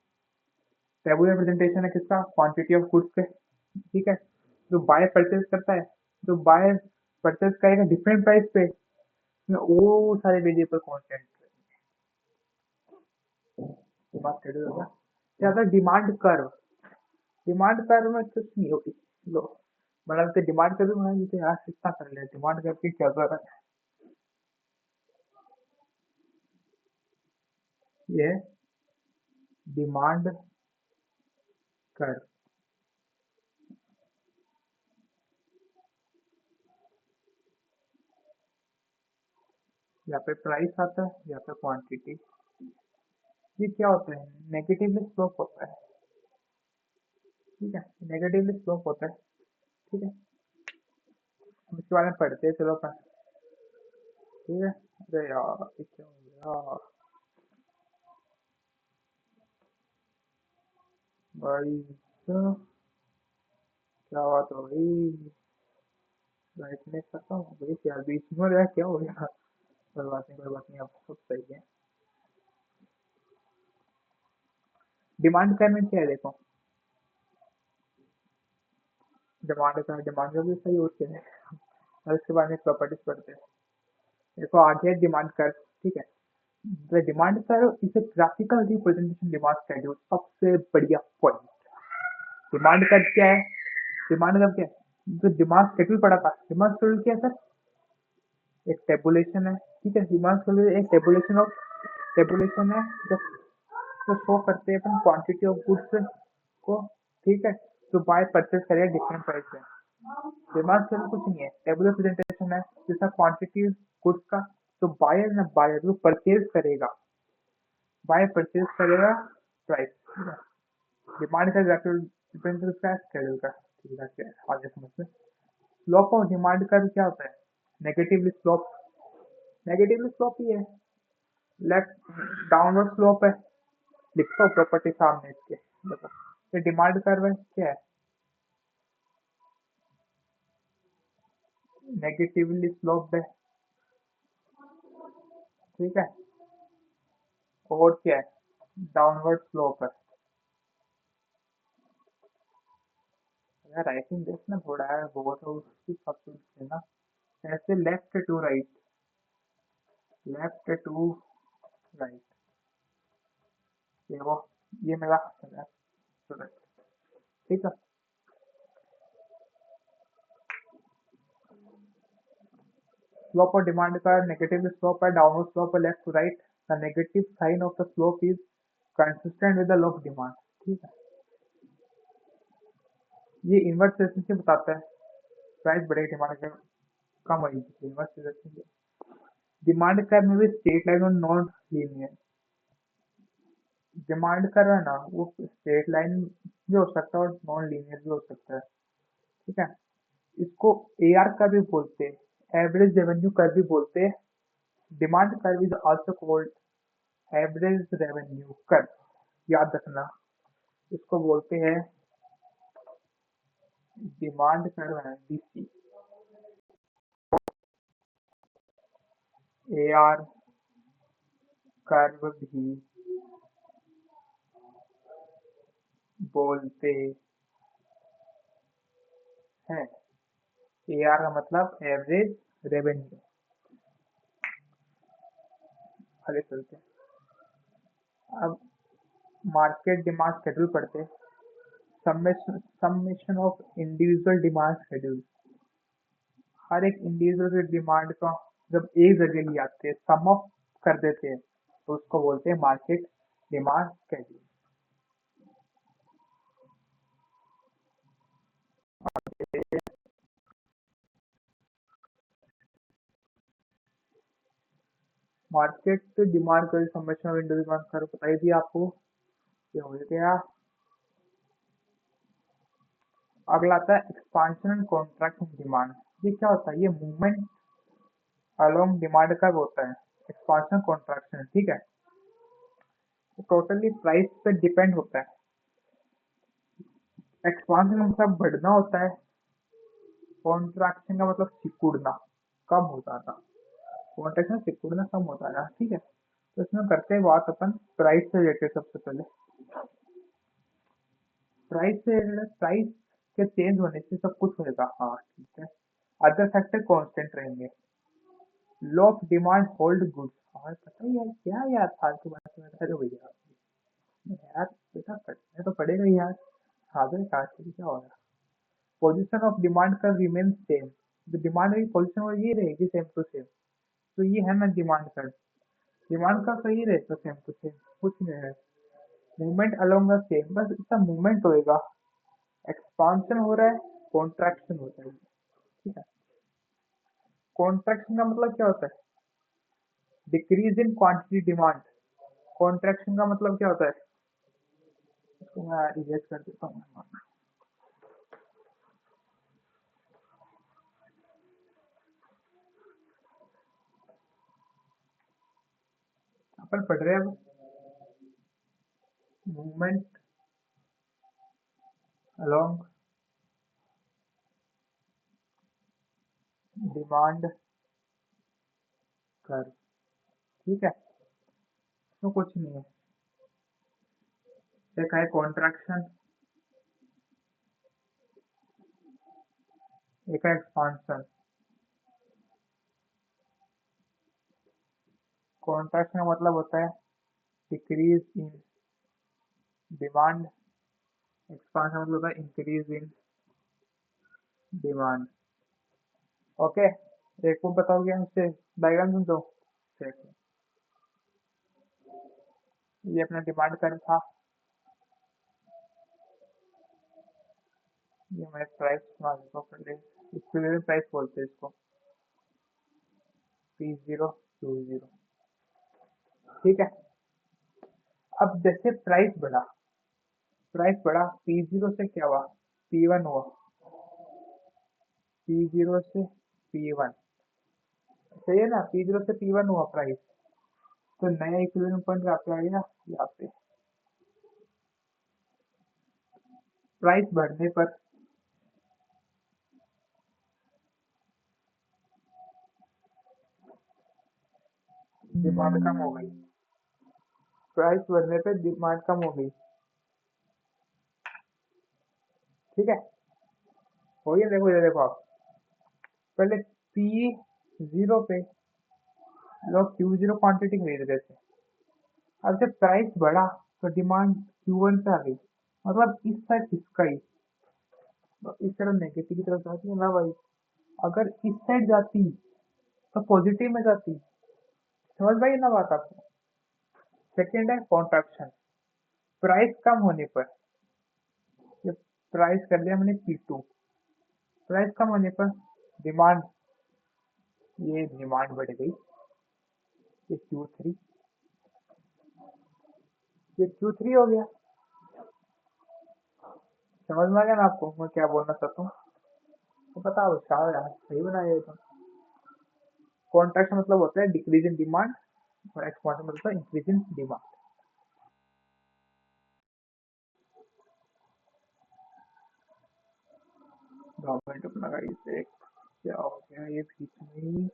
टेबुलर प्रेजेंटेशन है किसका? क्वांटिटी ऑफ गुड्स के, ठीक है। जो बायर परचेज करता है, जो बायर परचेज करेगा डिफरेंट प्राइस पे, उसमें वो सारे वेरिएबल कॉन्स्टेंट डिमांड शेड्यूल होगा। ज्यादा डिमांड कर्व, डिमांड कर्व में कुछ नहीं होगी। लो मतलब तो डिमांड कर्व बना देते यार, कितना कर ले डिमांड कर्व की क्या जरूरत है। ये है डिमांड कर्व। यहाँ पे प्राइस आता है, यहाँ पे क्वांटिटी। ये क्या होता है? नेगेटिवली स्लोप होता है, ठीक है। नेगेटिवली स्लोप होता है, ठीक है। हम इसके बारे में पढ़ते हैं, चलो अपन, ठीक है। अरे यार ये क्या हो गया भाई? तो क्या बात हो गई? ब्राइटनेस खत्म हो गई क्या बीच में? यार क्या हो गया? कोई बात नहीं, कोई बात नहीं, अब सब सही है। डिमांड करने क्या है देखो, डिमांड का भी सही और क्या है। और इसके बाद में प्रॉपर्टीज पढ़ते हैं। देखो आगे है डिमांड कर, ठीक है। The demand curve is a graphical representation demand schedule, सबसे बढ़िया पॉइंट। डिमांड कर्व क्या है? डिमांड कर्व क्या है? जो डिमांड शेड्यूल पढ़ा था, डिमांड शेड्यूल क्या है सर? एक टेबुलेशन है, ठीक है। डिमांड शेड्यूल एक टेबुलेशन है जो तो शो करते हैं अपन क्वांटिटी ऑफ गुड्स को, ठीक है। तो बाय परचेज करेगा डिफरेंट प्राइस पे। डिमांड शेड्यूल कुछ नहीं है, टेबुलर प्रेजेंटेशन है जैसा क्वांटिटी गुड्स का। तो बायर जो परचेज करेगा, बाय परचेज करेगा प्राइस, ठीक है। डिमांड का ग्राफिकल डिपेंडेंस का शेड्यूल का, ठीक है। आगे समझते हैं। स्लोप ऑफ डिमांड का क्या होता है? नेगेटिवली स्लोप, नेगेटिवली स्लोप ही है। लेफ्ट डाउनवर्ड स्लोप है। लिखता हूँ प्रॉपर्टी सामने इसके, देखो ये डिमांड कर्व है, क्या है? नेगेटिवली स्लोप है, ठीक है। और क्या है? डाउनवर्ड स्लोप है। यार राइटिंग देख ना थोड़ा है वो तो उसकी सबसे ना, ऐसे left to right, left to right, ये वो, ये मेरा स्टूडेंट, ठीक है। स्लोप और डिमांड का नेगेटिव स्लोप है, डाउनवर्ड स्लोप है left to right. The negative sign of the slope is consistent with the law of demand, ठीक है। ये इनवर्स रिलेशनशिप बताता है, प्राइस बढ़ेगी डिमांड कम होगी, इनवर्स रिलेशनशिप। डिमांड कर्व में भी स्ट्रेट लाइन और नॉन लीनियर, डिमांड कर्व है ना वो स्ट्रेट लाइन भी हो सकता है और नॉन लीनियर भी हो सकता है, ठीक है। इसको एआर कर्व भी बोलते हैं, एवरेज रेवेन्यू कर्व भी बोलते हैं। Demand curve is also called average revenue curve, याद रखना। इसको बोलते हैं डिमांड कर्व है डीसी। एआर कर्व भी बोलते हैं। एआर का मतलब एवरेज रेवेन्यू। आगे चलते हैं। अब मार्केट डिमांड शेड्यूल पढ़ते हैं। Summation of individual demand schedule, हर एक इंडिविजुअल की डिमांड का जब एक जगह ले आते हैं, सम ऑफ कर देते हैं, तो उसको बोलते हैं market demand schedule. Market demand का समेशन ऑफ इंडिविजुअल डिमांड कर बताई दिया आपको, ये हो गया। अगला आता है एक्सपांशन एंड कॉन्ट्रैक्शन डिमांड। ये क्या होता है? ये मूवमेंट अलोंग डिमांड कर्व होता है, एक्सपांशन कॉन्ट्रैक्शन, ठीक है। टोटली प्राइस पे डिपेंड होता है। एक्सपांशन का मतलब बढ़ना होता है, कॉन्ट्रैक्शन का मतलब सिकुड़ना, कम हो जाना। कॉन्ट्रैक्शन सिकुड़ना, कम हो जाना, ठीक है। तो इसमें करते हैं बात अपन प्राइस से रिलेटेड। सबसे पहले प्राइस से रिलेटेड, प्राइस के चेंज होने से सब कुछ होएगा, हाँ ठीक है। अदर फैक्टर कांस्टेंट रहेंगे। Law of demand hold goods, और पता ही यार क्या यार फालतू बात कर रहे हो भैया। यार बेटा पढ़ना तो पड़ेगा ही यार। हाजिर काट के क्या हो रहा है। पोजीशन ऑफ डिमांड का रिमेन सेम, जो डिमांड की पोजीशन वो ये रहेगी सेम टू सेम। तो ये है ना डिमांड का, डिमांड का सही रहेगा सेम टू सेम, कुछ नहीं है। मूवमेंट अलोंग द सेम, बस इसका मूवमेंट होएगा। एक्सपांशन हो रहा है, कॉन्ट्रैक्शन होता है, ठीक है। कॉन्ट्रैक्शन का मतलब क्या होता है? डिक्रीज इन क्वांटिटी डिमांड। कॉन्ट्रैक्शन का मतलब क्या होता है? इसको मैं इरेज कर देता हूँ। अपन पढ़ रहे हैं अब मूवमेंट अलोंग डिमांड कर, ठीक है। तो कुछ नहीं है, एक है कॉन्ट्रैक्शन, एक है एक्सपांशन। कॉन्ट्रैक्शन का मतलब होता है डिक्रीज इन डिमांड, एक्सपांशन मतलब होता है इंक्रीज इन डिमांड। ओके, एक वो बताओगे हमसे डायग्राम सुन दो। देखो, ये अपना डिमांड कर था, ये हमारे प्राइस मान लो पहले, इसको प्राइस बोलते हैं इसको, P0 Q0, ठीक है। अब जैसे प्राइस बढ़ा, P0 से क्या हुआ, P1 हुआ, P0 से P1, सही है ना। P0 से P1 हुआ प्राइस, तो नया इक्विलिब्रियम पॉइंट कहाँ पे आ गया, यहाँ पे। प्राइस बढ़ने पर डिमांड कम हो गई, प्राइस बढ़ने पे डिमांड कम हो गई, ठीक है। हो गया, देखो ये देखो आप, पहले P0 पे लोग Q0 क्वांटिटी खरीद रहे थे, अब जब प्राइस बढ़ा तो डिमांड Q1 पे आ गई, मतलब इस साइड खिसकाई, तो इस तरफ नेगेटिव की तरफ जाती है ना भाई। अगर इस साइड जाती तो पॉजिटिव में जाती, समझ भाई ना बात आपको। सेकेंड है कॉन्ट्रैक्शन, प्राइस कम होने पर, ये प्राइस कर लिया मैंने P2, प्राइस कम होने पर डिमांड, ये डिमांड बढ़ गई, ये Q3, ये Q3 हो गया। समझ में आ गया ना आपको मैं क्या बोलना चाहता हूँ? तो बताओ शायद यार सही बनाया ये तो। कॉन्ट्रैक्शन मतलब होता है डिक्रीज इन डिमांड, और एक्सपांशन मतलब होता है इंक्रीज इन डिमांड। गवर्नमेंट अपना गाइस से क्या हो गया ये बीच में ही।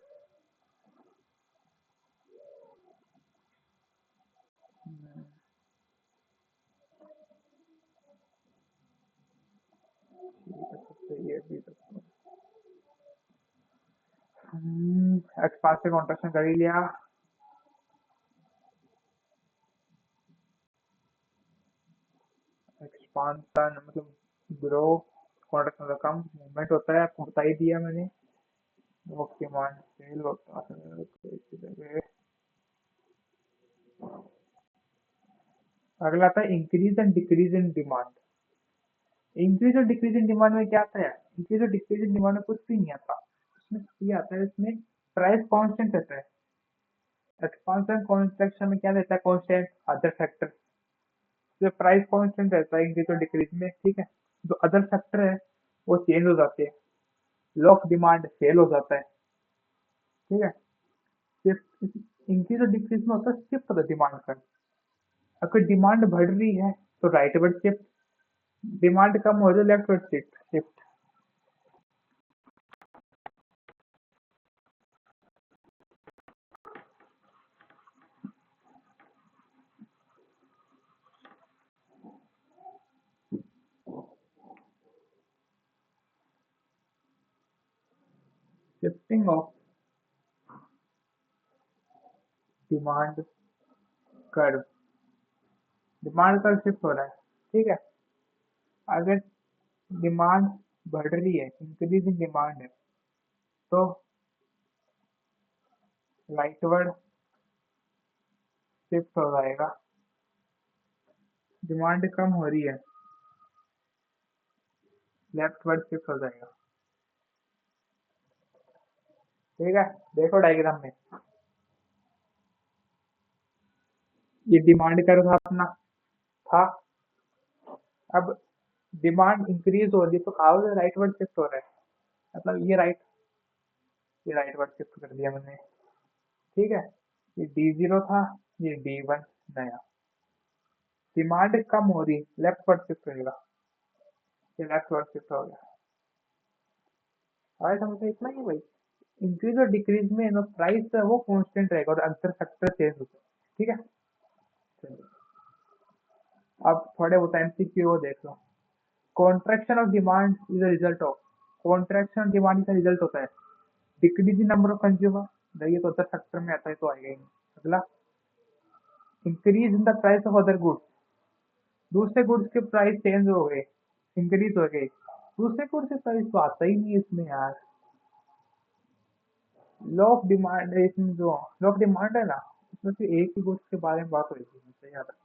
ठीक है, सबसे ये भी एक्सपांशन कॉन्ट्रैक्शन कर ही लिया। एक्सपांशन मतलब ग्रो, कॉन्ट्रैक्शन मतलब कम, मूवमेंट होता है, आपको बता ही दिया मैंने। वो डिमांड सेल होता है तो इसी जगह। अगला आता है increase and decrease in demand. Increase और डिक्रीज इन डिमांड में क्या आता है? इंक्रीज और डिक्रीज इन डिमांड में कुछ भी नहीं आता, इसमें ये आता है, इसमें प्राइस कांस्टेंट रहता है। एक्सपांशन कॉन्ट्रैक्शन में क्या रहता है कांस्टेंट, अदर फैक्टर। तो प्राइस कांस्टेंट रहता है इंक्रीज और डिक्रीज में, ठीक है। जो अदर फैक्टर है वो चेंज हो जाते हैं, लॉ ऑफ डिमांड फेल हो जाता है, ठीक है। शिफ्ट इंक्रीज और डिक्रीज में होता है शिफ्ट होता है डिमांड का। अगर डिमांड बढ़ रही है तो राइटवर्ड शिफ्ट, डिमांड कम हो रही है leftward shift shift. Shifting of demand curve, demand curve shift हो रहा है, ठीक है। अगर डिमांड बढ़ रही है, इंक्रीज इन डिमांड है, तो राइटवर्ड शिफ्ट हो जाएगा। डिमांड कम हो रही है, लेफ्टवर्ड शिफ्ट हो जाएगा, ठीक है। देखो डायग्राम में, ये डिमांड कर्व था अपना, था। अब डिमांड इंक्रीज हो रही है तो कहा राइटवर्ड शिफ्ट हो रहा है, मतलब ये राइटवर्ड शिफ्ट कर दिया मैंने, ठीक है। ये D0 था, ये D1 नया। डिमांड कम हो रही, लेफ्टवर्ड शिफ्ट होगा, ये लेफ्टवर्ड शिफ्ट हो गया। आया समझ में इतना ही भाई। इंक्रीज और डिक्रीज में ना प्राइस है वो कांस्टेंट रहेगा और अंतर फैक्टर चेंज होता है, ठीक है। चलिए, अब थोड़े बहुत एमसीक्यू वो देख लो। Contraction of demand is a result of, contraction of demand का रिजल्ट होता है decrease in number of consumer, ये तो अंतर फैक्टर में आता है तो आएगा ही नहीं। अगला, increase in the price of other goods, दूसरे गुड्स के प्राइस चेंज हो गए, इंक्रीज हो गए, दूसरे गुड्स के प्राइस तो आता ही नहीं है इसमें यार। लॉ ऑफ डिमांड, इसमें जो लॉ ऑफ डिमांड है ना, उसमें से एक ही गुड्स के बारे में बात हो रही है, मुझे याद है।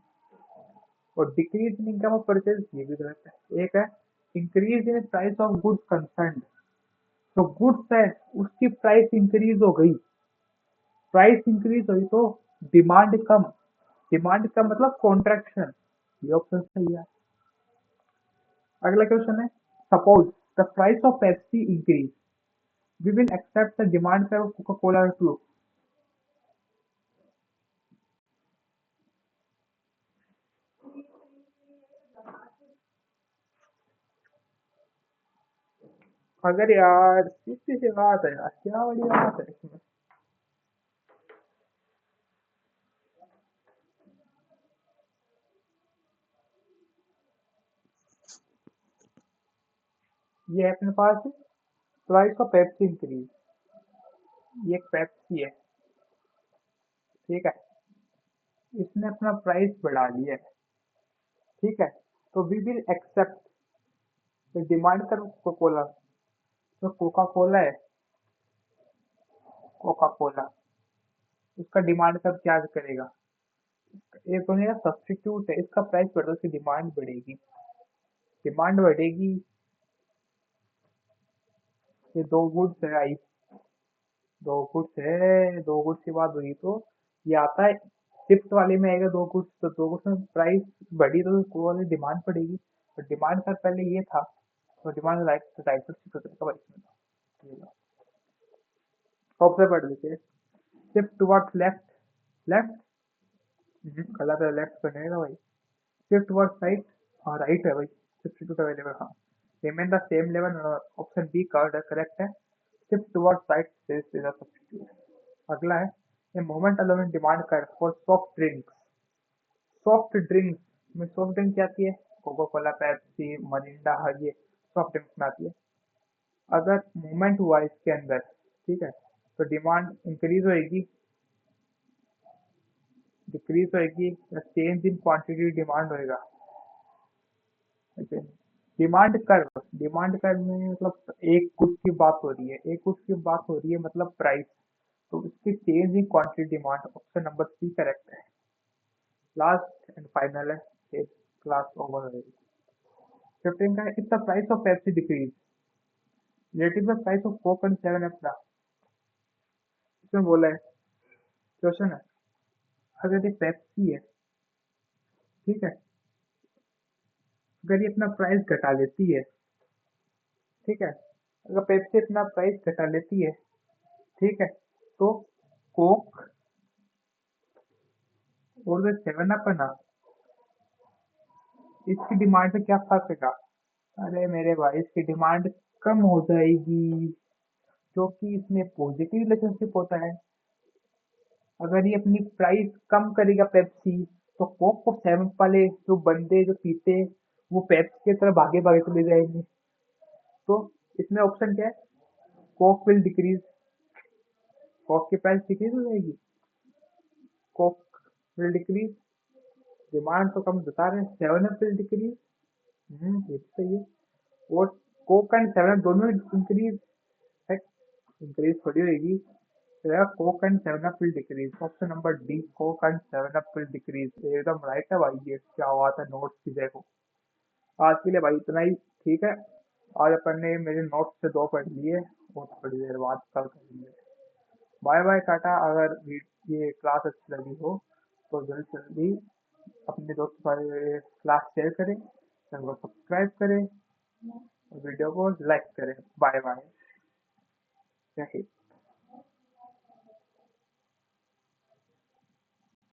और decrease in income of purchase, ये भी गलत है। एक है increase in price of goods concern, तो गुड्स है उसकी प्राइस इंक्रीज हो गई, प्राइस इंक्रीज हुई तो डिमांड कम, डिमांड कम मतलब कॉन्ट्रैक्शन, ये ऑप्शन सही है। अगला क्वेश्चन है, suppose the price of Pepsi increase, we will except the demand curve of Coca Cola to. अगर यार सीधी सी बात है यार, क्या बड़ी बात है इसमें। ये है अपने पास प्राइस ऑफ पेप्सी इंक्रीज, ये एक पेप्सी है, ठीक है। इसने अपना प्राइस बढ़ा लिया है, ठीक है। तो वी विल एक्सेप्ट डिमांड कर कोका कोला, तो कोका कोला है, कोका कोला उसका डिमांड कब क्या करेगा, ये तो मेरा सब्स्टिट्यूट है, इसका प्राइस बढ़ा तो उसकी डिमांड बढ़ेगी, डिमांड बढ़ेगी। ये दो गुड्स है आई, दो गुड्स है, दो गुड्स की बात हुई तो ये आता है शिफ्ट वाले में आएगा दो गुड्स, तो दो गुड्स में प्राइस बढ़ी तो को वाली डिमांड बढ़ेगी, तो डिमांड का पहले ये था, तो डिमांड राइट राइट पर शिफ्ट हो जाएगा इसमें। टॉप से पढ़ लीजिए, शिफ्ट टुवर्ड्स लेफ्ट, लेफ्ट गलत है, लेफ्ट बनेगा भाई। शिफ्ट टुवर्ड्स राइट, हाँ राइट है भाई, सब्स्टिट्यूट अवेलेबल, हाँ। Remain the same level, option B correct है, shift towards right is the substitute. अगला है, a movement along demand curve for soft drinks, soft drinks में सॉफ्ट ड्रिंक क्या आती है, कोका कोला, पेप्सी, मरिंडा, हर ये सॉफ्ट ड्रिंक्स में आती है। अगर मूवमेंट हुआ इसके अंदर, ठीक है, तो डिमांड इंक्रीज होएगी, डिक्रीज होएगी, या चेंज इन क्वांटिटी डिमांड होएगा। डिमांड कर्व में मतलब एक गुड्स की बात हो रही है, एक गुड्स की बात हो रही है मतलब प्राइस, तो इसकी change in quantity demand, option number C correct है। लास्ट एंड फाइनल है, फिर क्लास ओवर हो जाएगी। 15 का है, if the price of Pepsi decrease relative the price of Coke and 7 अपना, इसमें बोला है, क्वेश्चन है, अगर ये पेप्सी है, ठीक है, अगर ये अपना प्राइस घटा लेती है, ठीक है, अगर पेप्सी अपना प्राइस घटा लेती है, ठीक है, तो कोक और जो सेवन अप है ना, इसकी डिमांड में क्या फर्क है? अरे मेरे भाई, इसकी डिमांड कम हो जाएगी क्योंकि इसमें पॉजिटिव रिलेशनशिप होता है। अगर ये अपनी प्राइस कम करेगा पेप्सी, तो कोक को सेवन वाले जो बंदे जो पीते हैं, वो पेप्सी की तरफ भागे भागे चले जाएंगे। तो इसमें ऑप्शन क्या है? कोक विल डिक्रीज, कोक की प्राइस डिक्रीज हो जाएगी। कोक विल डिक्रीज, डिमांड तो कम बता रहे हैं, सेवन अप विल डिक्रीज। ये तो सही है। और कोक एंड सेवन अप दोनों इंक्रीज है, इंक्रीज थोड़ी होगी। Coke and seven up will decrease, option number D, Coke and seven up will decrease एकदम राइट है भाई। ये क्या हुआ था नोट्स की देखो। आज के लिए भाई इतना ही, ठीक है। आज अपन ने मेरे नोट्स से दो पढ़ लिए और थोड़ी देर बाद कल करेंगे। Bye bye, tata. अगर ये क्लास अच्छी लगी हो तो जल्दी से जल्दी अपने दोस्तों के क्लास शेयर करें, चैनल को सब्सक्राइब करें और वीडियो को लाइक करें। बाय बाय, जय हिंद।